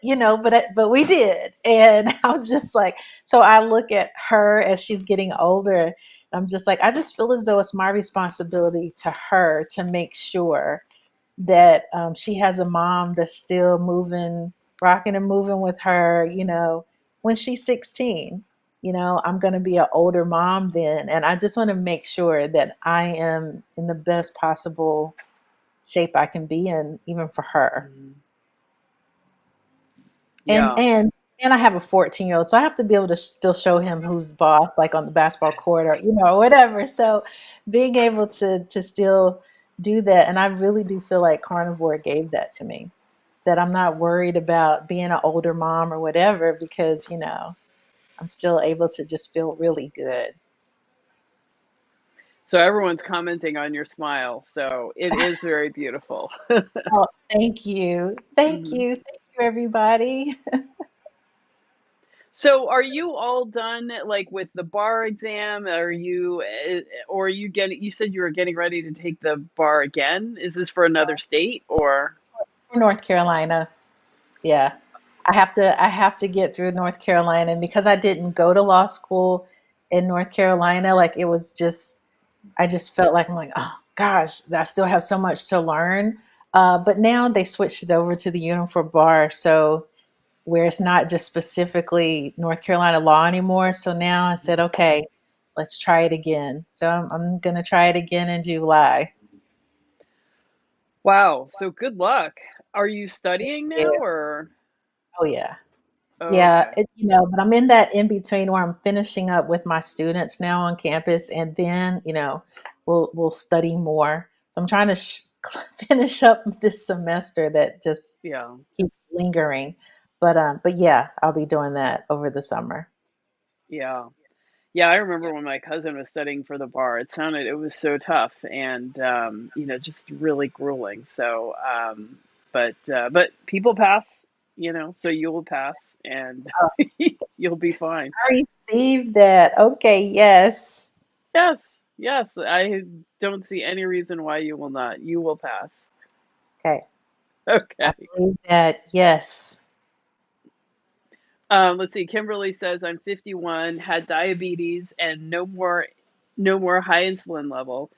Speaker 2: but we did. And I'm just like, so I look at her as she's getting older, and I'm just like, I just feel as though it's my responsibility to her to make sure that she has a mom that's still moving, rocking and moving with her, when she's 16. I'm going to be an older mom then. And I just want to make sure that I am in the best possible shape I can be in, even for her.
Speaker 1: Mhm.
Speaker 2: And
Speaker 1: Yeah.
Speaker 2: and and I have a 14-year-old, so I have to be able to still show him who's boss, like on the basketball court or whatever. So being able to still do that, and I really do feel like carnivore gave that to me. That I'm not worried about being an older mom or whatever, because I'm still able to just feel really good.
Speaker 1: So everyone's commenting on your smile. So it is very beautiful.
Speaker 2: Oh, thank you. Thank
Speaker 1: Mhm.
Speaker 2: you. Thank you, everybody.
Speaker 1: So are you all done like with the bar exam? Are you or are you getting, you said you were getting ready to take the bar again? Is this for another state or?
Speaker 2: For North Carolina. Yeah. I have to get through North Carolina, and because I didn't go to law school in North Carolina, like it was just I just felt like I'm like, oh gosh, I still have so much to learn. But now they switched it over to the Uniform Bar, so where it's not just specifically North Carolina law anymore. So now I said, okay, let's try it again. So I'm gonna try it again in July.
Speaker 1: Wow, so good luck. Are you studying
Speaker 2: Yeah.
Speaker 1: now or?
Speaker 2: Oh yeah.
Speaker 1: Oh,
Speaker 2: Yeah,
Speaker 1: okay.
Speaker 2: but I'm in that in between where I'm finishing up with my students now on campus, and then, we'll study more. So I'm trying to finish up this semester that just
Speaker 1: Yeah.
Speaker 2: keeps lingering. But yeah, I'll be doing that over the summer.
Speaker 1: Yeah. Yeah, I remember when my cousin was studying for the bar. It was so tough and just really grueling. So, but people pass, so you'll pass and
Speaker 2: Oh,
Speaker 1: you'll be fine.
Speaker 2: I received that. Okay, yes.
Speaker 1: Yes, yes, I don't see any reason why you will not. You will pass.
Speaker 2: Okay, I
Speaker 1: Okay.
Speaker 2: believe that. Yes.
Speaker 1: Let's see. Kimberly says I'm 51, had diabetes, and no more high insulin level.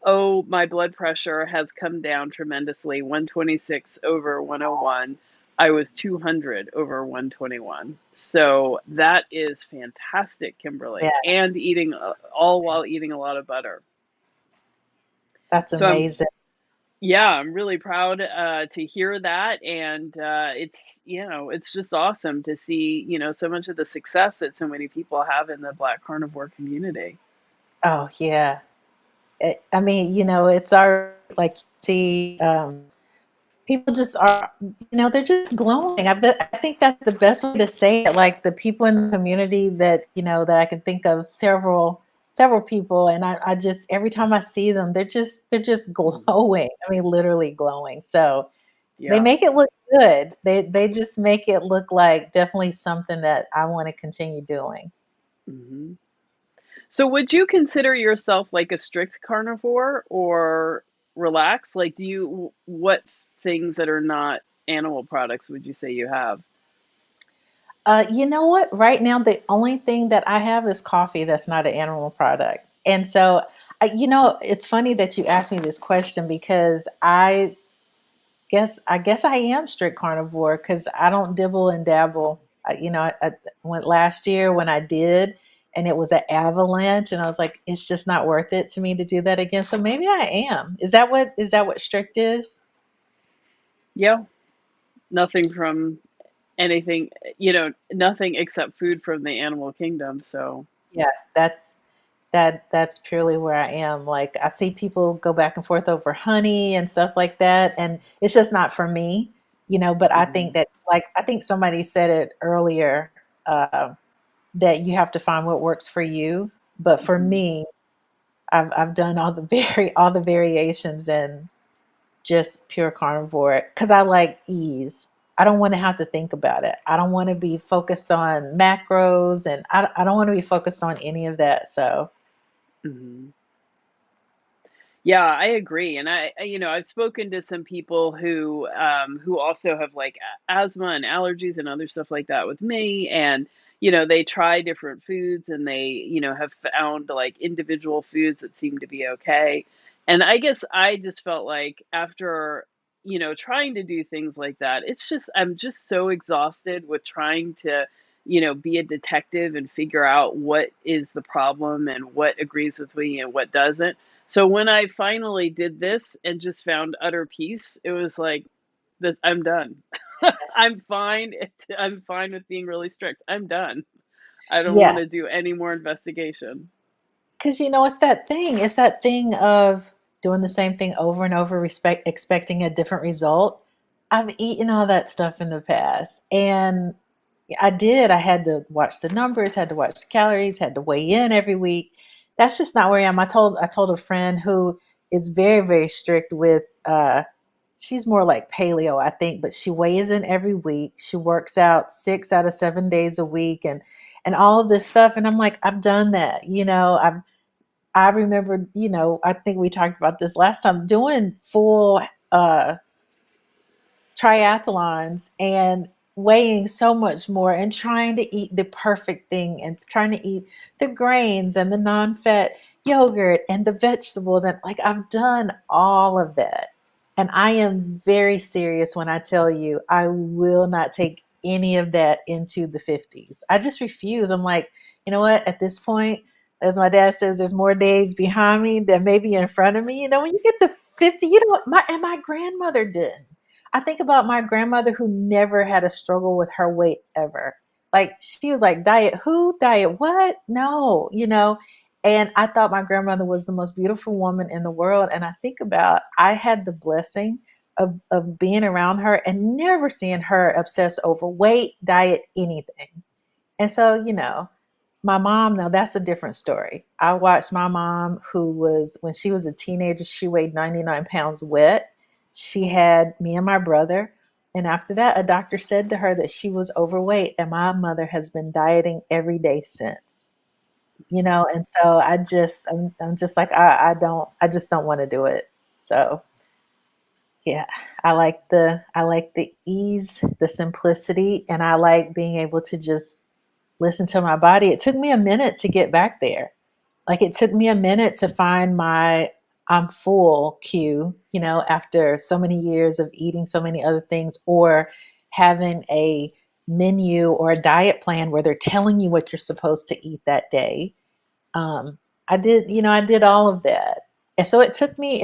Speaker 1: Oh, my blood pressure has come down tremendously. 126 over 101. I was 200 over 121. So that is fantastic,
Speaker 2: Yeah,
Speaker 1: Kimberly. And eating all while eating a lot of butter.
Speaker 2: that's
Speaker 1: So
Speaker 2: amazing.
Speaker 1: I'm really proud to hear that, and it's just awesome to see so much of the success that so many people have in the Black Carnivore community.
Speaker 2: Oh, yeah. I mean, it's our like see people just are, they're just glowing. I think that's the best way to say it. Like the people in the community that, that I can think of several people. And I just, every time I see them, they're just
Speaker 1: Mhm.
Speaker 2: glowing. I mean, literally glowing. So they
Speaker 1: Yeah.
Speaker 2: make it look good. They just make it look like definitely something that I want to continue doing.
Speaker 1: hmm So would you consider yourself like a strict carnivore or relaxed? Like, what things that are not animal products would you say you have?
Speaker 2: You know what? Right now, the only thing that I have is coffee that's not an animal product. And so, it's funny that you asked me this question because I guess I am strict carnivore because I don't dibble and dabble. I went last year when I did, and it was an avalanche, and I was like, it's just not worth it to me to do that again. So maybe I am. Is that what strict is?
Speaker 1: Yeah, nothing from anything, nothing except food from the animal kingdom. So,
Speaker 2: Yeah, that's purely where I am. Like I see people go back and forth over honey and stuff like that, and it's just not for me, but I think
Speaker 1: mhm,
Speaker 2: that like I think somebody said it earlier, that you have to find what works for you. But for
Speaker 1: mhm,
Speaker 2: me, I've done all the variations and just pure carnivore because I like ease. I don't want to have to think about it. I don't want to be focused on macros, and I don't want to be focused on any of that. So
Speaker 1: mhm. Yeah, I agree, and I've spoken to some people who also have like asthma and allergies and other stuff like that with me, and they try different foods and they have found like individual foods that seem to be okay, and I guess I just felt like after trying to do things like that, I'm just so exhausted with trying to be a detective and figure out what is the problem and what agrees with me and what doesn't. So when I finally did this and just found utter peace, it was like this, I'm done. I'm fine. I'm fine with being really strict. I'm done. I don't want
Speaker 2: yeah,
Speaker 1: to do any more investigation.
Speaker 2: because it's that thing of doing the same thing over and over, expecting a different result. I've eaten all that stuff in the past, and I did. I had to watch the numbers, had to watch the calories, had to weigh in every week. that's just not where I am. I told a friend who is very, very strict with she's more like paleo, I think, but she weighs in every week. She works out 6 out of 7 days a week and all of this stuff. And I'm like, I've done that. I remember, I think we talked about this last time, doing full uh triathlons and weighing so much more and trying to eat the perfect thing and trying to eat the grains and the non-fat yogurt and the vegetables, and like I've done all of that. And I am very serious when I tell you I will not take any of that into the 50s. I just refuse. I'm like, you know what? At this point, as my dad says, there's more days behind me than maybe in front of me. When you get to 50, my grandmother didn't. I think about my grandmother who never had a struggle with her weight ever. Like she was like, diet who? Diet what? No. And I thought my grandmother was the most beautiful woman in the world. And I think about I had the blessing of being around her and never seeing her obsess over weight, diet, anything. And so, my mom, now that's a different story. I watched my mom, who was, when she was a teenager, she weighed 99 pounds wet. She had me and my brother. And after that, a doctor said to her that she was overweight. And my mother has been dieting every day since. And so I'm just like, I just don't want to do it. So yeah, I like the ease, the simplicity, and I like being able to just listen to my body. It took me a minute to get back there. Like it took me a minute to find my I'm full cue, after so many years of eating so many other things or having a menu or a diet plan where they're telling you what you're supposed to eat that day. Um, I did all of that. And so it took me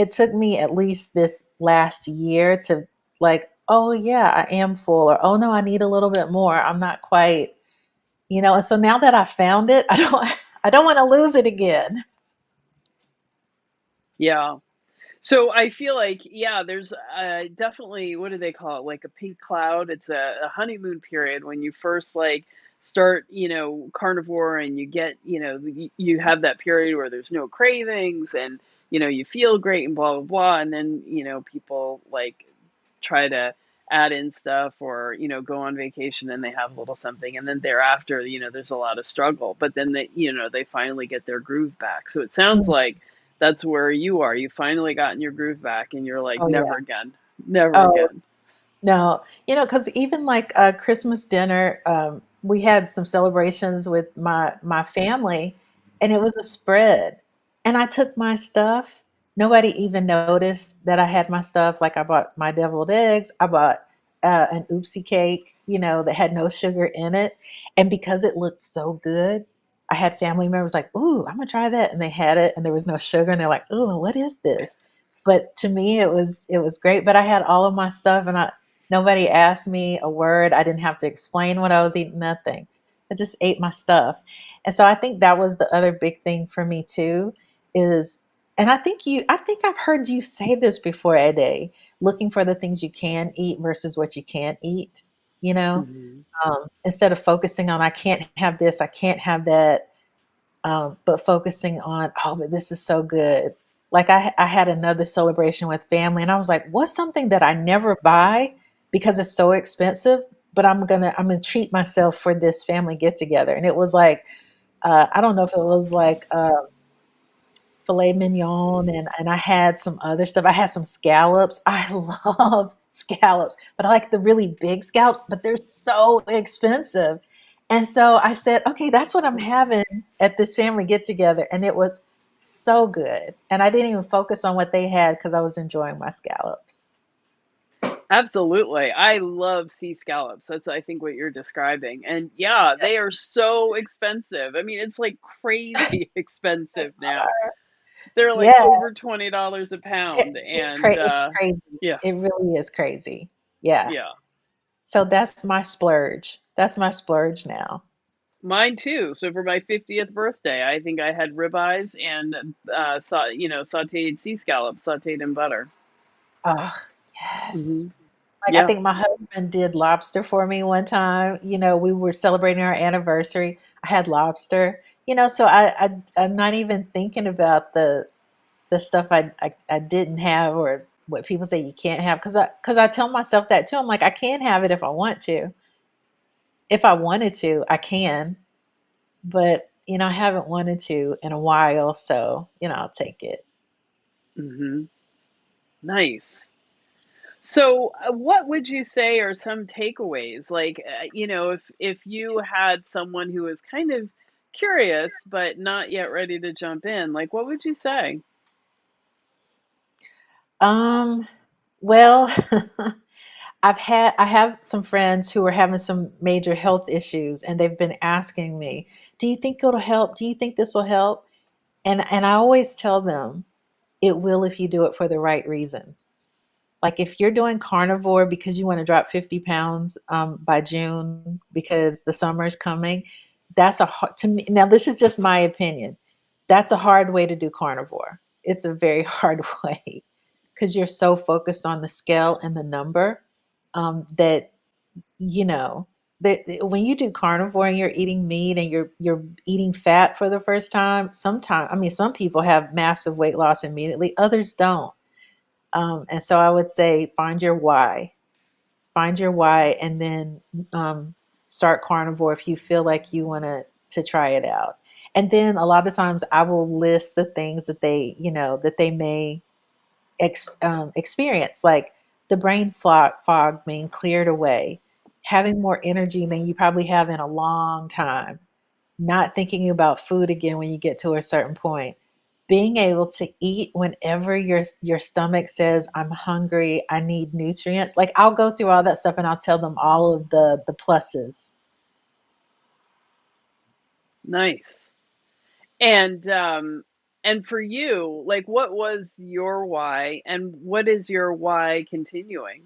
Speaker 2: at least this last year to like, oh yeah, I am full, or oh no, I need a little bit more. I'm not quite, and so now that I found it, I don't want to lose it again.
Speaker 1: Yeah. So I feel like, yeah, there's definitely, what do they call it? Like a pink cloud. It's a honeymoon period when you first like start, carnivore, and you get, you have that period where there's no cravings, and, you feel great and blah, blah, blah. And then, people like try to add in stuff, or, go on vacation and they have a little something. And then thereafter, there's a lot of struggle, but then they finally get their groove back. So it sounds
Speaker 2: Mm.
Speaker 1: like that's where you are. You finally gotten your groove back, and you're like,
Speaker 2: Oh
Speaker 1: never
Speaker 2: yeah.
Speaker 1: again, never
Speaker 2: Oh
Speaker 1: again.
Speaker 2: no, because even like Christmas dinner, we had some celebrations with my family, and it was a spread. And I took my stuff. Nobody even noticed that I had my stuff. Like I bought my deviled eggs. I bought an oopsie cake, that had no sugar in it. And because it looked so good, I had family members like, "Ooh, I'm gonna try that," and they had it, and there was no sugar, and they're like, "Ooh, what is this?" But to me, it was great. But I had all of my stuff, and nobody asked me a word. I didn't have to explain what I was eating, nothing. I just ate my stuff. And so I think that was the other big thing for me too is and I think I've heard you say this before, Ade, looking for the things you can eat versus what you can't eat, you know?
Speaker 1: Hmm.
Speaker 2: Instead of focusing on I can't have this, I can't have that, but focusing on, oh, but this is so good. Like I had another celebration with family, and I was like, what's something that I never buy because it's so expensive, but I'm gonna treat myself for this family get together. And it was like, I don't know if it was like filet mignon, and I had some other stuff. I had some scallops. I love scallops, but I like the really big scallops, but they're so expensive. And so I said, okay, that's what I'm having at this family get together. And it was so good. And I didn't even focus on what they had because I was enjoying my scallops.
Speaker 1: Absolutely. I love sea scallops. That's, I think, what you're describing. And yeah, they are so expensive. I mean, it's like crazy expensive now. They're like
Speaker 2: Yeah,
Speaker 1: over $20 a pound. And
Speaker 2: it's crazy.
Speaker 1: yeah,
Speaker 2: It really is crazy. Yeah.
Speaker 1: yeah.
Speaker 2: So that's my splurge. That's my splurge now.
Speaker 1: Mine too. So for my 50th birthday, I think I had ribeyes and sautéed sea scallops, sautéed in butter.
Speaker 2: Oh, yes.
Speaker 1: Hmm.
Speaker 2: Like, I
Speaker 1: Yeah.
Speaker 2: think my husband did lobster for me one time. We were celebrating our anniversary. I had lobster. So I'm not even thinking about the stuff I didn't have, or what people say you can't have, because I tell myself that too. I'm like, I can have it if I want to. If I wanted to, I can, but I haven't wanted to in a while, so I'll take it.
Speaker 1: Hmm. Nice. So, what would you say are some takeaways? Like, if you had someone who was kind of curious but not yet ready to jump in, like, what would you say?
Speaker 2: Um, well, I have some friends who are having some major health issues, and they've been asking me, "Do you think it'll help? Do you think this will help?" And I always tell them, "It will if you do it for the right reasons." Like, if you're doing carnivore because you want to drop 50 pounds by June because the summer is coming, that's to me. Now, this is just my opinion. That's a hard way to do carnivore. It's a very hard way because you're so focused on the scale and the number, that you know that when you do carnivore and you're eating meat and you're eating fat for the first time, sometimes, I mean, some people have massive weight loss immediately, others don't. And so I would say find your why, and then start carnivore if you feel like you want to try it out. And then a lot of times I will list the things that they may experience, like the brain fog being cleared away, having more energy than you probably have in a long time, not thinking about food again when you get to a certain point, being able to eat whenever your stomach says, I'm hungry, I need nutrients. Like, I'll go through all that stuff and I'll tell them all of the pluses.
Speaker 1: Nice. And for you, like, what was your why, and what is your why continuing?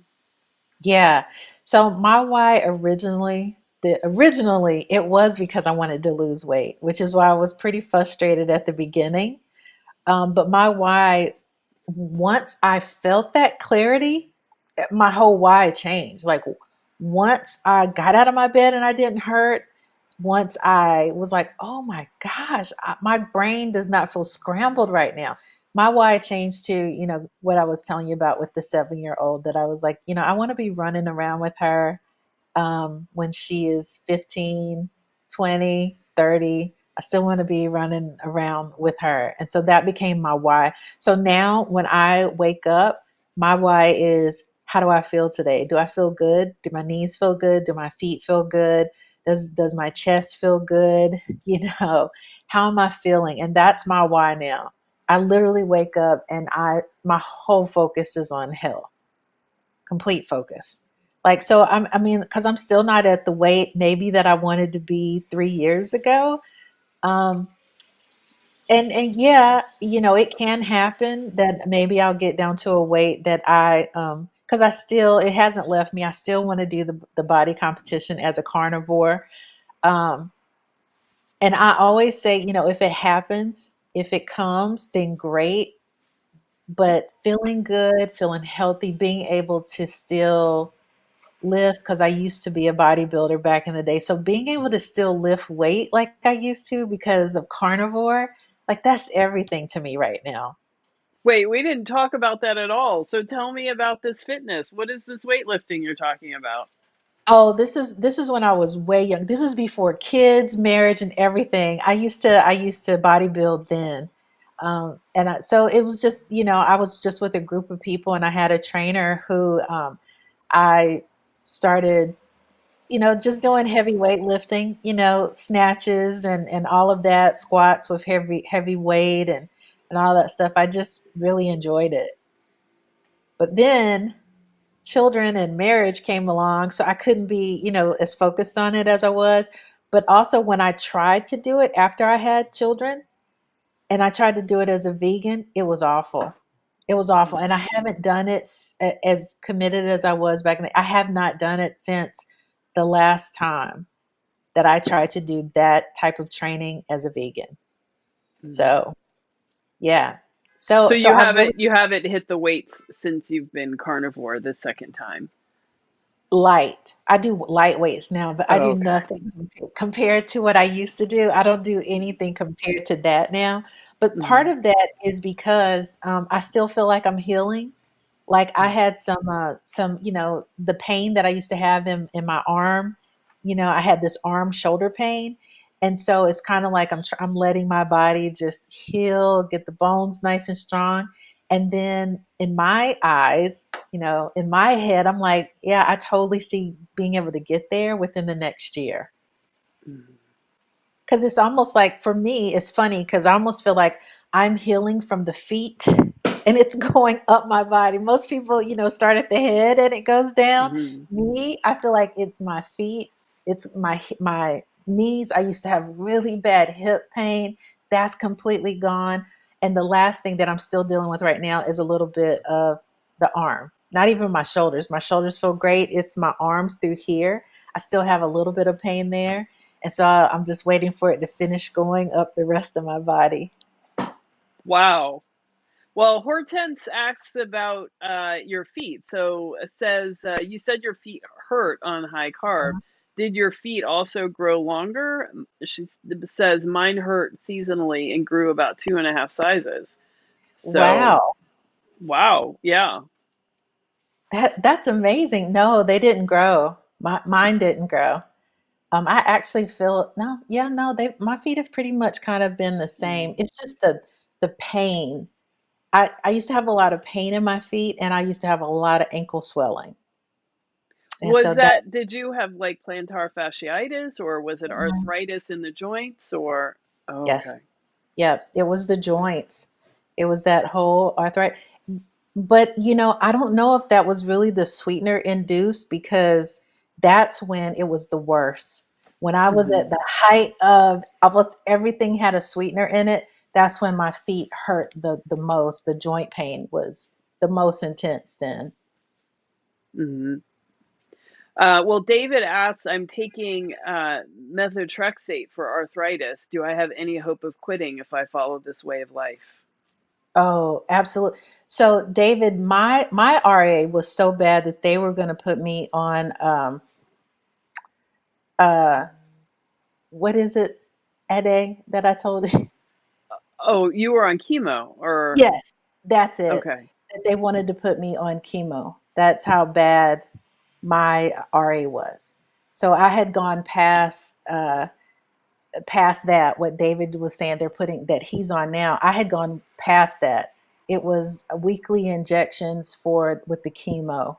Speaker 2: Yeah. So my why originally it was because I wanted to lose weight, which is why I was pretty frustrated at the beginning. But my why, once I felt that clarity, my whole why changed. Like, once I got out of my bed and I didn't hurt, once I was like, oh my gosh, my brain does not feel scrambled right now. My why changed to, what I was telling you about with the 7-year old, that I was like, I want to be running around with her when she is 15, 20, 30. I still want to be running around with her. And so that became my why. So now when I wake up, my why is, how do I feel today? Do I feel good? Do my knees feel good? Do my feet feel good? Does my chest feel good? How am I feeling? And that's my why now. I literally wake up and my whole focus is on health, complete focus. Like, so I mean, because I'm still not at the weight maybe that I wanted to be 3 years ago. Um, and yeah, it can happen that maybe I'll get down to a weight that because it hasn't left me. I still want to do the body competition as a carnivore. Um, and I always say, if it happens, if it comes, then great. But feeling good, feeling healthy, being able to still lift, because I used to be a bodybuilder back in the day. So being able to still lift weight like I used to because of carnivore, like, that's everything to me right now.
Speaker 1: Wait, we didn't talk about that at all. So tell me about this fitness. What is this weightlifting you're talking about?
Speaker 2: Oh, this is when I was way young. This is before kids, marriage, and everything. I used to bodybuild then. So it was just, I was just with a group of people, and I had a trainer who I started just doing heavy weightlifting, snatches and all of that, squats with heavy weight and all that stuff. I just really enjoyed it. But then children and marriage came along, so I couldn't be, as focused on it as I was. But also, when I tried to do it after I had children, and I tried to do it as a vegan, it was awful. It was awful, and I haven't done it as committed as I was back then. I have not done it since the last time that I tried to do that type of training as a vegan.
Speaker 1: Mhm.
Speaker 2: So, yeah. So
Speaker 1: So
Speaker 2: so
Speaker 1: you
Speaker 2: I really
Speaker 1: haven't hit the weights since you've been carnivore the second time.
Speaker 2: light. I do light weights now, but I
Speaker 1: Oh,
Speaker 2: do
Speaker 1: okay.
Speaker 2: nothing compared to what I used to do. I don't do anything compared to that now. But part
Speaker 1: Mhm.
Speaker 2: of that is because I still feel like I'm healing. Like I
Speaker 1: Mhm.
Speaker 2: had some, the pain that I used to have in my arm. I had this arm shoulder pain, and so it's kind of like I'm letting my body just heal, get the bones nice and strong, and then in my eyes, in my head, I'm like, yeah, I totally see being able to get there within the next year.
Speaker 1: Mhm.
Speaker 2: Because it's almost like for me, it's funny because I almost feel like I'm healing from the feet and it's going up my body. Most people, start at the head and it goes down.
Speaker 1: Mhm.
Speaker 2: Me, I feel like it's my feet, it's my knees. I used to have really bad hip pain. That's completely gone. And the last thing that I'm still dealing with right now is a little bit of the arm. Not even my shoulders. My shoulders feel great. It's my arms through here. I still have a little bit of pain there, and so I'm just waiting for it to finish going up the rest of my body.
Speaker 1: Wow. Well, Hortense asks about your feet. So it says you said your feet hurt on high carb. Did your feet also grow longer? She says mine hurt seasonally and grew about 2.5 sizes. So
Speaker 2: Wow.
Speaker 1: wow, yeah.
Speaker 2: That's amazing. No, they didn't grow. Mine didn't grow. I actually feel no, yeah, no, they my feet have pretty much kind of been the same.
Speaker 1: Mm.
Speaker 2: It's just the pain. I used to have a lot of pain in my feet and I used to have a lot of ankle swelling. And so
Speaker 1: Was
Speaker 2: that
Speaker 1: that, did you have like plantar fasciitis or was it arthritis in the joints or? Oh,
Speaker 2: yes.
Speaker 1: okay.
Speaker 2: Yeah, it was the joints. It was that whole arthritis. But, I don't know if that was really the sweetener induced because that's when it was the worst. When I was
Speaker 1: Hmm.
Speaker 2: at the height of almost everything had a sweetener in it, that's when my feet hurt the most. The joint pain was the most intense then.
Speaker 1: Hmm. Well, David asks, I'm taking methotrexate for arthritis. Do I have any hope of quitting if I follow this way of life?
Speaker 2: Oh, absolutely. So, David, my RA was so bad that they were going to put me on uh what is it, Ade, that I told you?
Speaker 1: Oh, you were on chemo or?
Speaker 2: Yes, that's it.
Speaker 1: Okay.
Speaker 2: That they wanted to put me on chemo. That's how bad my RA was. So I had gone past that. What David was saying, they're putting that he's on now. I had gone past that. It was weekly injections for with the chemo.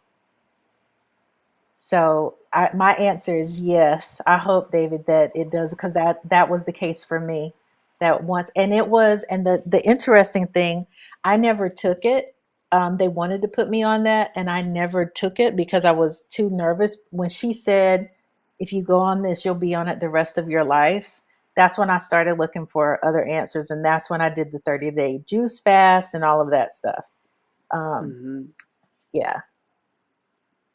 Speaker 2: So my answer is yes. I hope, David, that it does because that was the case for me. That once, and it was, and the interesting thing, I never took it. They wanted to put me on that, and I never took it because I was too nervous. When she said, "If you go on this, you'll be on it the rest of your life," that's when I started looking for other answers, and that's when I did the 30-day juice fast and all of that stuff. Um,
Speaker 1: Hmm.
Speaker 2: yeah.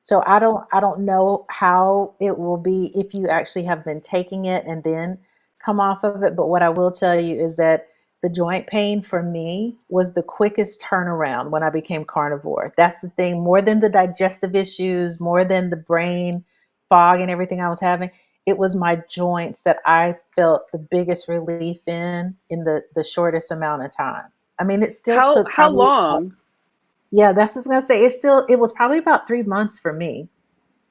Speaker 2: So I don't know how it will be if you actually have been taking it and then come off of it, but what I will tell you is that the joint pain for me was the quickest turnaround when I became carnivore. That's the thing, more than the digestive issues, more than the brain fog and everything I was having. It was my joints that I felt the biggest relief in the shortest amount of time. I mean, it still took
Speaker 1: How
Speaker 2: probably about,
Speaker 1: long?
Speaker 2: yeah, that's what I was gonna say. It was probably about 3 months for me.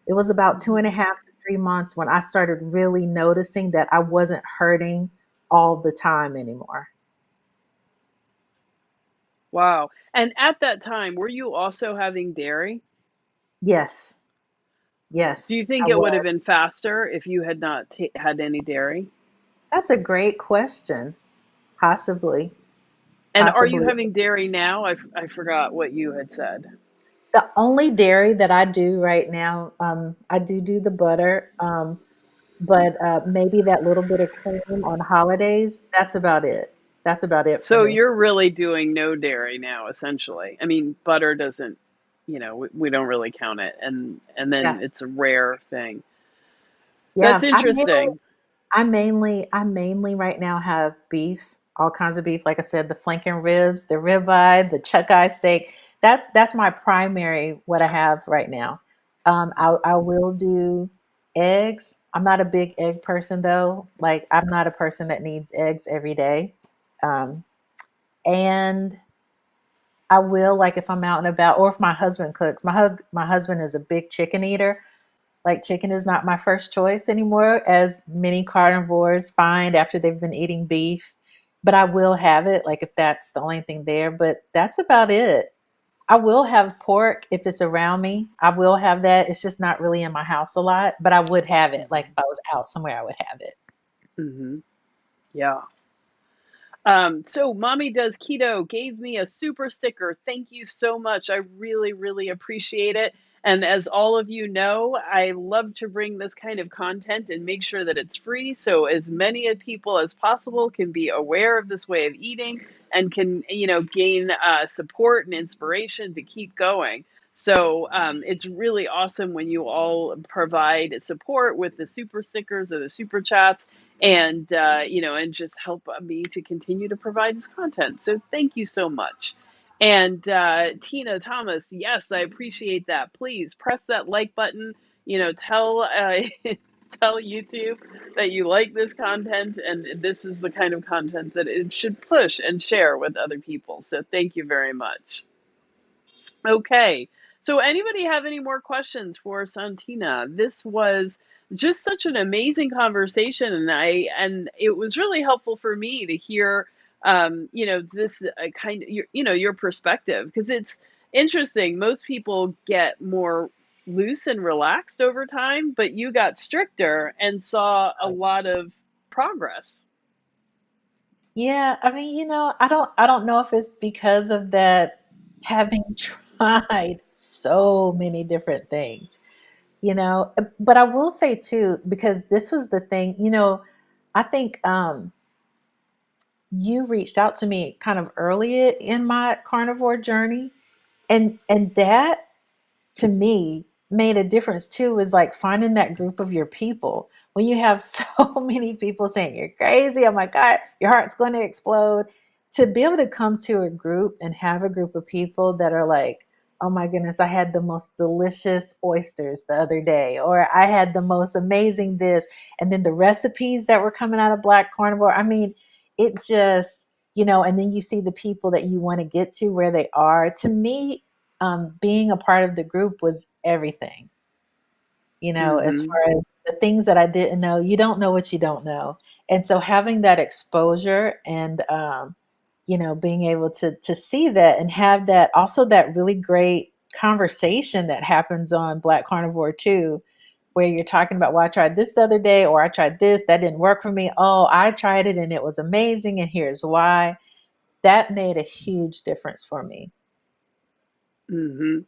Speaker 2: It was about two and a
Speaker 1: Mhm.
Speaker 2: half to 3 months when I started really noticing that I wasn't hurting all the time anymore.
Speaker 1: Wow. And at that time, were you also having dairy?
Speaker 2: Yes,
Speaker 1: Do you
Speaker 2: yes, I
Speaker 1: think it would have
Speaker 2: was.
Speaker 1: been faster if you had not had any dairy?
Speaker 2: That's a great question. Possibly,
Speaker 1: And are you
Speaker 2: possibly.
Speaker 1: having dairy now? I forgot what you had said.
Speaker 2: The only dairy that I do right now, I do the butter, but maybe that little bit of cream on holidays. That's about it. That's about it for
Speaker 1: So
Speaker 2: me.
Speaker 1: you're really doing no dairy now, essentially. I mean, butter doesn't, we don't really count it, and then
Speaker 2: Yeah,
Speaker 1: it's a rare thing. That's
Speaker 2: yeah.
Speaker 1: interesting.
Speaker 2: I mainly right now have beef, all kinds of beef. Like I said, the flanking ribs, the ribeye, the chuck eye steak. That's my primary what I have right now. I will do eggs. I'm not a big egg person though. Like I'm not a person that needs eggs every day. Um, and I will, like if I'm out and about, or if my husband cooks. My husband is a big chicken eater. Like chicken is not my first choice anymore, as many carnivores find after they've been eating beef. But I will have it, like if that's the only thing there. But that's about it. I will have pork if it's around me. I will have that. It's just not really in my house a lot, but I would have it. Like if
Speaker 1: Hmm.
Speaker 2: I was out somewhere, I would have it.
Speaker 1: Hmm. Yeah. So Mommy Does Keto gave me a super sticker. Thank you so much. I really, really appreciate it. And as all of you know, I love to bring this kind of content and make sure that it's free so as many of people as possible can be aware of this way of eating and can, gain support and inspiration to keep going. So it's really awesome when you all provide support with the super stickers or the super chats and and just help me to continue to provide this content. So thank you so much. And Tina Thomas, yes, I appreciate that. Please press that like button. Tell tell YouTube that you like this content and this is the kind of content that it should push and share with other people. So thank you very much. Okay. So anybody have any more questions for Santina? This was just such an amazing conversation and it was really helpful for me to hear this kind of your perspective because it's interesting. Most people get more loose and relaxed over time, but you got stricter and saw a lot of progress.
Speaker 2: Yeah, I mean, I don't know if it's because of that having tried so many different things, but I will say too, because this was the thing, I think you reached out to me kind of early in my carnivore journey, and that to me made a difference too, is like finding that group of your people. When you have so many people saying you're crazy, oh my God, your heart's going to explode. To be able to come to a group and have a group of people that are like, oh my goodness, I had the most delicious oysters the other day, or I had the most amazing this, and then the recipes that were coming out of Black Carnivore. I mean, it just, and then you see the people that you want to get to where they are. To me, being a part of the group was everything, as
Speaker 1: Mhm.
Speaker 2: far as the things that I didn't know. You don't know what you don't know. And so having that exposure and, being able to see that and have that also that really great conversation that happens on Black Carnivore too, where you're talking about, well, I tried this the other day, or I tried this, that didn't work for me. Oh, I tried it and it was amazing. And here's why. That made a huge difference for me.
Speaker 1: Mhm.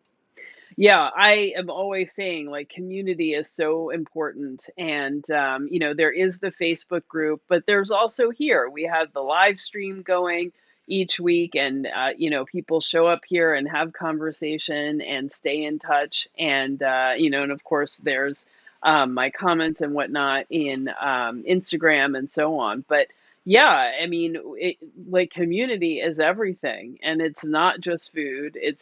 Speaker 1: Yeah, I am always saying like community is so important. And, there is the Facebook group, but there's also here, we have the live stream going each week. And, people show up here and have conversation and stay in touch. And, and of course, there's my comments and whatnot in Instagram and so on. But yeah, I mean, like community is everything, and it's not just food. It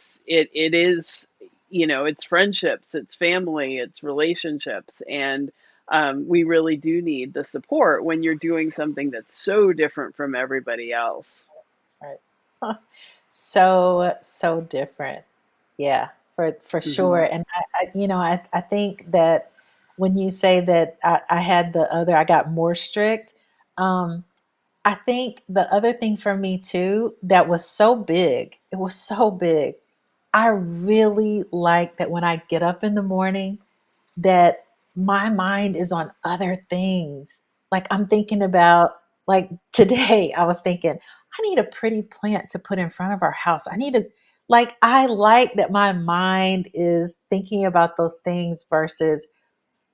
Speaker 1: is it's friendships, it's family, it's relationships. And we really do need the support when you're doing something that's so different from everybody else.
Speaker 2: Right. So different. Yeah, for sure.
Speaker 1: Hmm.
Speaker 2: And I think that when you say that I had I got more strict, um, I think the other thing for me too that was so big, it was so big. I really like that when I get up in the morning, that my mind is on other things. Like I'm thinking about, like today, I was thinking, I need a pretty plant to put in front of our house. I like that my mind is thinking about those things versus,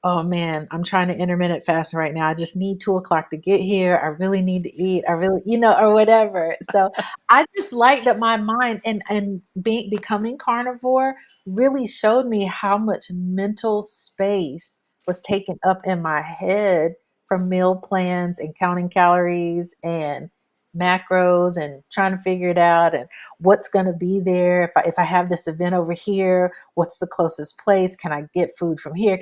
Speaker 2: oh man, I'm trying to intermittent fast right now. I just need 2 o'clock to get here. I really need to eat. I really, or whatever. So I just like that my mind and becoming carnivore really showed me how much mental space was taken up in my head from meal plans and counting calories and macros and trying to figure it out and what's going to be there. If I have this event over here, what's the closest place? Can I get food from here?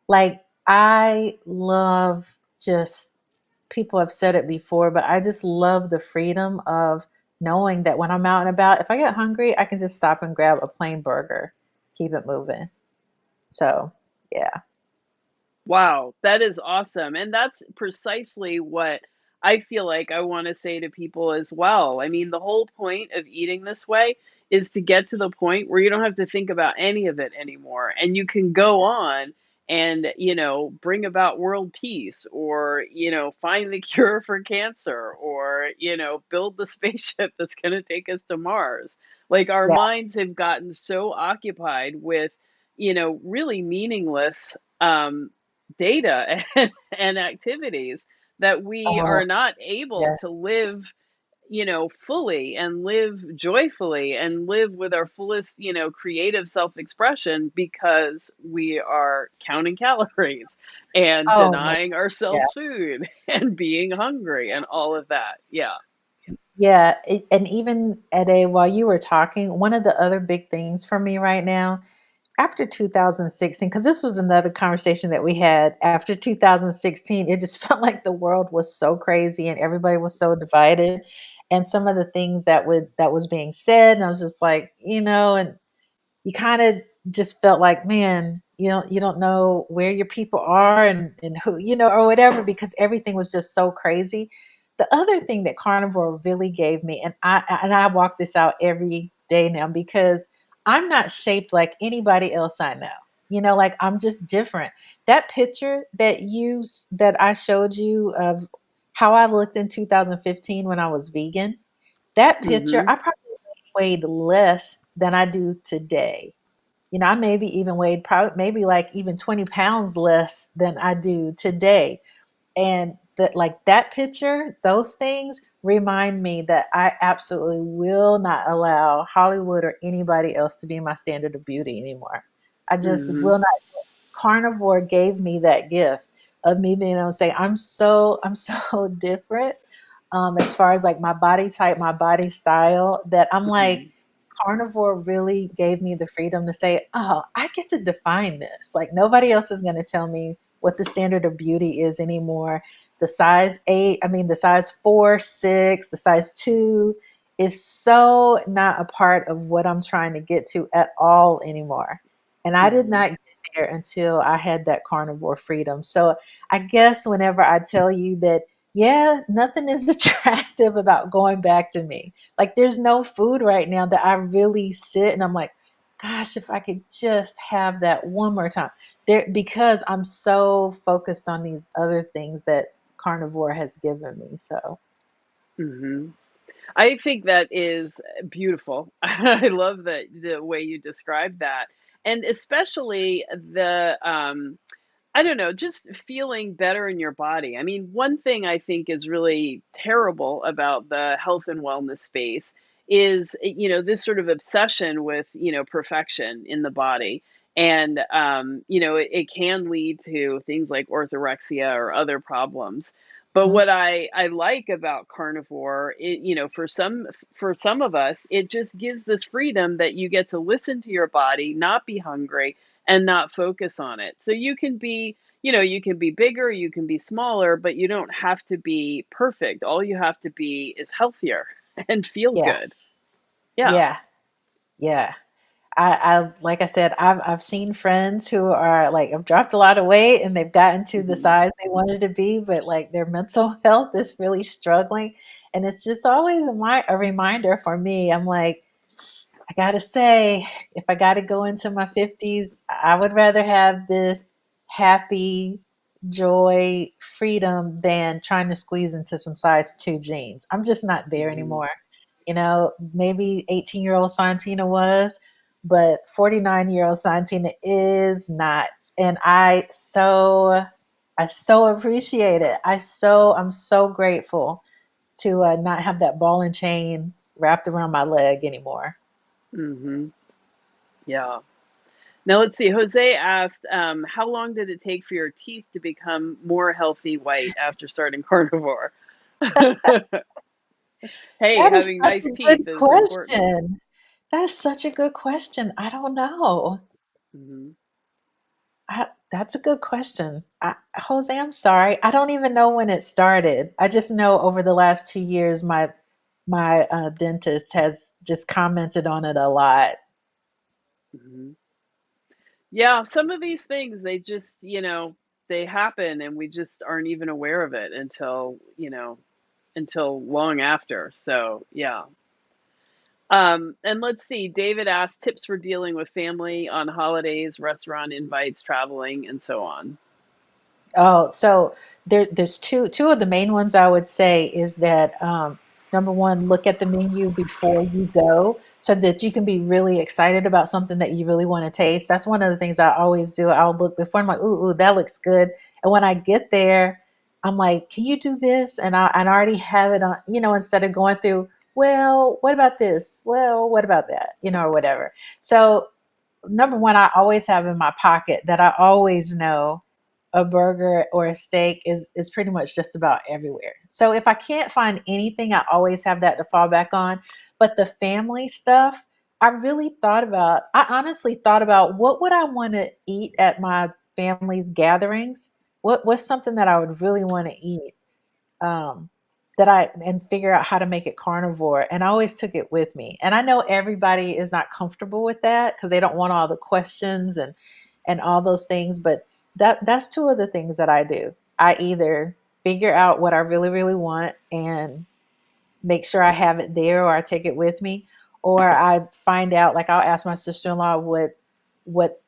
Speaker 2: Like I love just people have said it before, but I just love the freedom of knowing that when I'm out and about, if I get hungry, I can just stop and grab a plain burger, keep it moving. So, yeah.
Speaker 1: Wow, that is awesome. And that's precisely what I feel like I want to say to people as well. I mean, the whole point of eating this way is to get to the point where you don't have to think about any of it anymore. And you can go on and, bring about world peace or, find the cure for cancer or, build the spaceship that's going to take us to Mars. Like our
Speaker 2: Yeah.
Speaker 1: minds have gotten so occupied with, really meaningless data and activities that we
Speaker 2: Oh,
Speaker 1: are not able to
Speaker 2: yes.
Speaker 1: live, fully and live joyfully and live with our fullest, creative self-expression because we are counting calories and
Speaker 2: Oh my
Speaker 1: denying
Speaker 2: yeah.
Speaker 1: ourselves food and being hungry and all of that. Yeah.
Speaker 2: Yeah, and even at a while you were talking, one of the other big things for me right now, after 2016, because this was another conversation that we had after 2016, it just felt like the world was so crazy and everybody was so divided. And some of the things that was being said, and I was just like, and you kind of just felt like, man, you don't know where your people are and who, or whatever, because everything was just so crazy. The other thing that carnivore really gave me, and I walk this out every day now because I'm not shaped like anybody else I know. Like I'm just different. That picture that I showed you of how I looked in 2015 when I was vegan, that picture,
Speaker 1: Mhm.
Speaker 2: I probably weighed less than I do today. I maybe even weighed probably maybe like even 20 pounds less than I do today. And that like that picture, those things remind me that I absolutely will not allow Hollywood or anybody else to be my standard of beauty anymore. I just
Speaker 1: Mhm.
Speaker 2: will not. Carnivore gave me that gift of me being able to say, I'm so different as far as like my body type, my body style, that I'm like,
Speaker 1: Mhm.
Speaker 2: carnivore really gave me the freedom to say, oh, I get to define this. Like nobody else is going to tell me what the standard of beauty is anymore. The size eight, I mean, the size 4, 6, the size 2 is so not a part of what I'm trying to get to at all anymore. And I did
Speaker 1: Mhm.
Speaker 2: not get there until I had that carnivore freedom. So I guess whenever I tell you that, yeah, nothing is attractive about going back to me. Like there's no food right now that I really sit and I'm like, gosh, if I could just have that one more time. There because I'm so focused on these other things that carnivore has given me. So
Speaker 1: Mhm. I think that is beautiful. I love the way you described that. And especially I don't know, just feeling better in your body. I mean, one thing I think is really terrible about the health and wellness space is, this sort of obsession with, perfection in the body. And, it can lead to things like orthorexia or other problems. But
Speaker 2: mhm,
Speaker 1: what I like about carnivore, for some of us, it just gives this freedom that you get to listen to your body, not be hungry, and not focus on it. So you can be bigger, you can be smaller, but you don't have to be perfect. All you have to be is healthier and feel
Speaker 2: yeah,
Speaker 1: good. Yeah.
Speaker 2: yeah, yeah. I like I said, I've seen friends who are like have dropped a lot of weight and they've gotten to the
Speaker 1: Mhm.
Speaker 2: size they wanted to be, but like their mental health is really struggling. And it's just always a reminder for me. I'm like, I gotta say, if I gotta go into my 50s, I would rather have this happy, joy, freedom than trying to squeeze into some size 2 jeans. I'm just not there
Speaker 1: Mhm.
Speaker 2: anymore. Maybe 18-year-old Sontina was, but 49-year-old Sontina is not. And I so appreciate it. I'm so grateful to not have that ball and chain wrapped around my leg anymore.
Speaker 1: Mhm. Yeah. Now let's see. Jose asked, how long did it take for your teeth to become more healthy white after starting carnivore? Hey,
Speaker 2: That is
Speaker 1: having
Speaker 2: such
Speaker 1: nice
Speaker 2: a good
Speaker 1: teeth is important.
Speaker 2: question. That is such a good question. I don't know.
Speaker 1: Hmm.
Speaker 2: That's a good question. Jose, I'm sorry. I don't even know when it started. I just know over the last 2 years, my dentist has just commented on it a lot.
Speaker 1: Hmm. Yeah, some of these things, they just, they happen and we just aren't even aware of it until, until long after. So, yeah. And let's see, David asked tips for dealing with family on holidays, restaurant invites, traveling, and so on.
Speaker 2: Oh, so there's two of the main ones I would say is that number one, look at the menu before you go so that you can be really excited about something that you really want to taste. That's one of the things I always do. I'll look before I'm like, ooh, that looks good. And when I get there, I'm like, can you do this? And I already have it on, instead of going through, well, what about this? Well, what about that? Or whatever. So number one, I always have in my pocket that I always know a burger or a steak is pretty much just about everywhere. So if I can't find anything, I always have that to fall back on. But the family stuff, I honestly thought about what would I want to eat at my family's gatherings? What's something that I would really want to eat? um, and figure out how to make it carnivore. And I always took it with me. And I know everybody is not comfortable with that because they don't want all the questions and all those things. But that's two of the things that I do. I either figure out what I really, really want and make sure I have it there or I take it with me. Or I find out, like I'll ask my sister-in-law what, what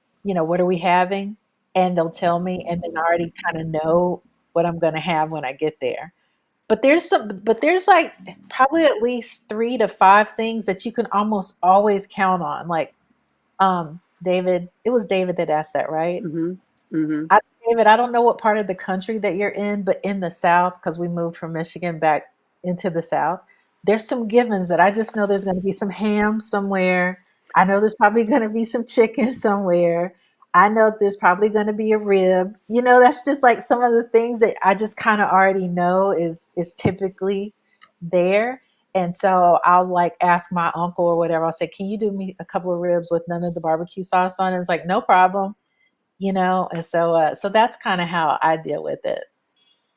Speaker 2: are we having? And they'll tell me, and then I already kind of know what I'm going to have when I get there. But there's like probably at least 3 to 5 things that you can almost always count on. Like, David, it was David that asked that, right?
Speaker 1: Hmm. Hmm.
Speaker 2: David, I don't know what part of the country that you're in, but in the South, because we moved from Michigan back into the South, there's some givens that I just know there's going to be some ham somewhere. I know there's probably going to be some chicken somewhere. I know there's probably going to be a rib. That's just like some of the things that I just kind of already know is typically there. And so I'll like ask my uncle or whatever. I'll say, "Can you do me a couple of ribs with none of the barbecue sauce on it?" It's like, "No problem." And so that's kind of how I deal with it.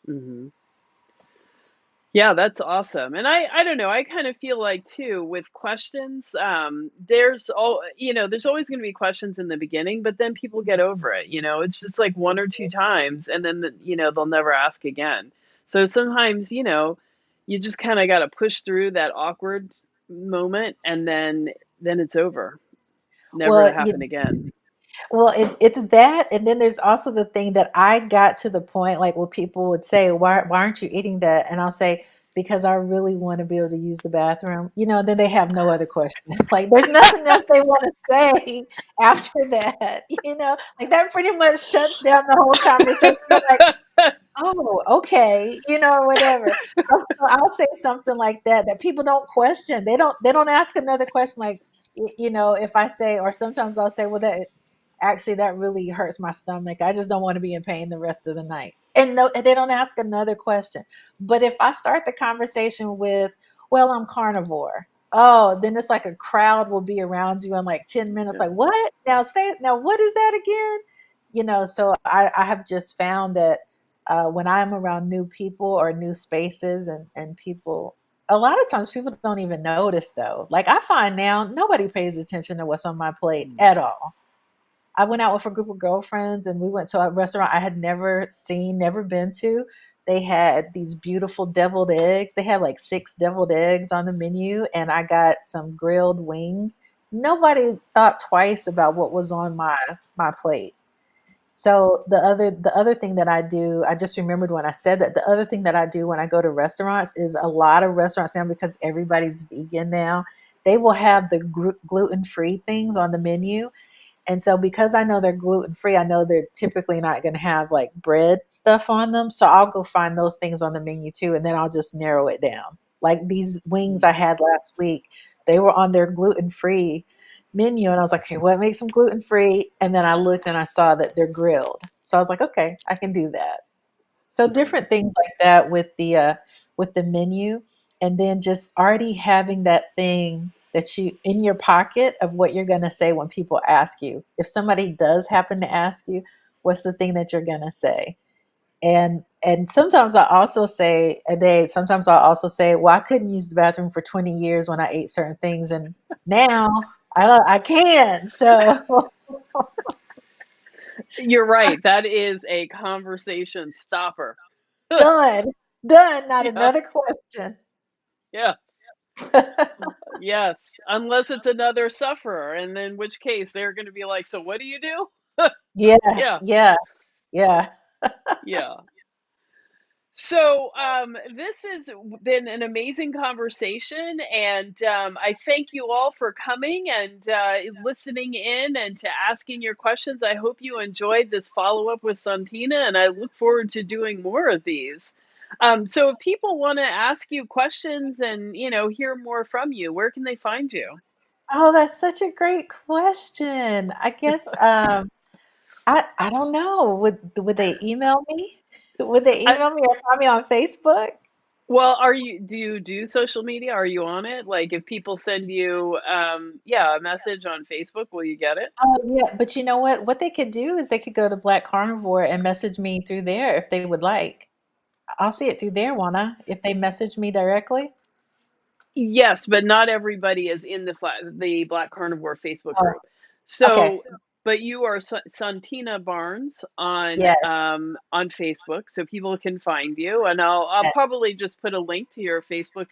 Speaker 1: Hmm. Yeah, that's awesome. And I don't know, I kind of feel like too with questions, there's always going to be questions in the beginning, but then people get over it, it's just like one or two times and then they'll never ask again. So sometimes, you just kind of got to push through that awkward moment and then it's over. Never to
Speaker 2: Well,
Speaker 1: happen again.
Speaker 2: well, it's that, and then there's also the thing that I got to the point, like, where people would say, "Why aren't you eating that?" And I'll say, "Because I really want to be able to use the bathroom." And then they have no other question. Like, there's nothing else they want to say after that. Like that pretty much shuts down the whole conversation. They're like, "Oh, okay," or whatever. So I'll say something like that people don't question. They don't ask another question like, if I say, or sometimes I'll say, "Well, that really hurts my stomach. I just don't want to be in pain the rest of the night." And no, and they don't ask another question. But if I start the conversation with, "Well, I'm carnivore." Oh, then it's like a crowd will be around you in like 10 minutes.
Speaker 1: Yeah.
Speaker 2: Like, what? Now, what is that again? So I have just found that when I'm around new people or new spaces and people, a lot of times people don't even notice though. Like I find now nobody pays attention to what's on my plate at all. I went out with a group of girlfriends and we went to a restaurant I had never seen, never been to. They had these beautiful deviled eggs. They had like 6 deviled eggs on the menu, and I got some grilled wings. Nobody thought twice about what was on my plate. So the other thing that I do, I just remembered when I said that, the other thing that I do when I go to restaurants is a lot of restaurants now, because everybody's vegan now, they will have the gluten-free things on the menu. And so because I know they're gluten free, I know they're typically not going to have like bread stuff on them. So I'll go find those things on the menu too. And then I'll just narrow it down. Like these wings I had last week, they were on their gluten free menu. And I was like, okay, what makes them gluten free? And then I looked and I saw that they're grilled. So I was like, okay, I can do that. So
Speaker 1: Mhm.
Speaker 2: different things like that with the menu. and then just already having that thing that you in your pocket of what you're going to say when people ask you. If somebody does happen to ask you, what's the thing that you're going to say? And sometimes I also say a day, sometimes I also say, well, I couldn't use the bathroom for 20 years when I ate certain things, and now I can. So
Speaker 1: You're right. That is a conversation stopper.
Speaker 2: done, done, not
Speaker 1: Yeah.
Speaker 2: another question.
Speaker 1: Yeah. Yes. Unless it's another sufferer, and in which case they're going to be like, so what do you do?
Speaker 2: Yeah,
Speaker 1: Yeah.
Speaker 2: yeah, yeah.
Speaker 1: Yeah. So, this has been an amazing conversation, and I thank you all for coming and listening in and to asking your questions. I hope you enjoyed this follow up with Sontina, and I look forward to doing more of these. So, if people want to ask you questions and hear more from you, where can they find you?
Speaker 2: Oh, that's such a great question. I guess I don't know. Would they email me? Would they
Speaker 1: I,
Speaker 2: email me or find me on Facebook?
Speaker 1: well, do you do social media? Are you on it? Like, if people send you, yeah, a message on Facebook, will you get it?
Speaker 2: Oh, yeah, but you know what? What they could do is they could go to Black Carnivore and message me through there if they would like. I'll see it through there, won't I? If they message me directly?
Speaker 1: Yes, but not everybody is in the Black Carnivore Facebook
Speaker 2: Oh,
Speaker 1: group.
Speaker 2: okay.
Speaker 1: So, but you are Santina Barnes
Speaker 2: Yes,
Speaker 1: on Facebook, so people can find you. And I'll
Speaker 2: yes.
Speaker 1: probably just put a link to your Facebook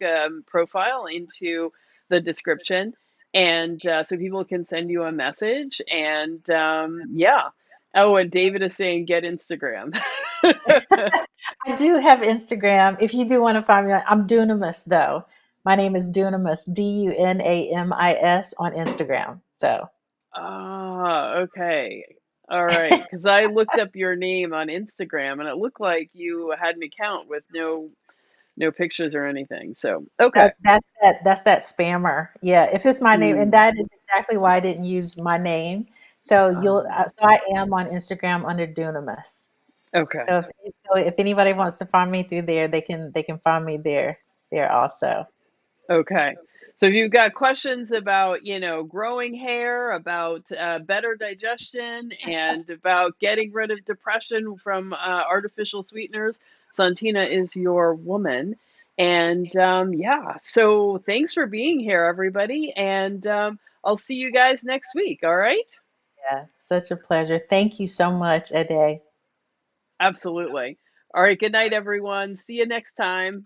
Speaker 1: profile into the description, and so people can send you a message. And yeah. Oh, and David is saying get Instagram.
Speaker 2: I do have Instagram. If you do want to find me, I'm Dunamis though. My name is Dunamis, Dunamis on Instagram. So,
Speaker 1: Ah, okay. All right. Because I looked up your name on Instagram and it looked like you had an account with no pictures or anything. So, okay.
Speaker 2: that's that spammer. Yeah, if it's my name, and
Speaker 1: Mm,
Speaker 2: that is exactly why I didn't use my name. So
Speaker 1: um,
Speaker 2: so I am on Instagram under Dunamis.
Speaker 1: okay.
Speaker 2: So if anybody wants to find me through there, they can find me there also.
Speaker 1: Okay. So if you've got questions about, growing hair, about better digestion, and about getting rid of depression from artificial sweeteners, Santina is your woman. And yeah, so thanks for being here, everybody. And I'll see you guys next week. All right?
Speaker 2: Yeah, such a pleasure. Thank you so much, Ade.
Speaker 1: Absolutely. All right. Good night, everyone. See you next time.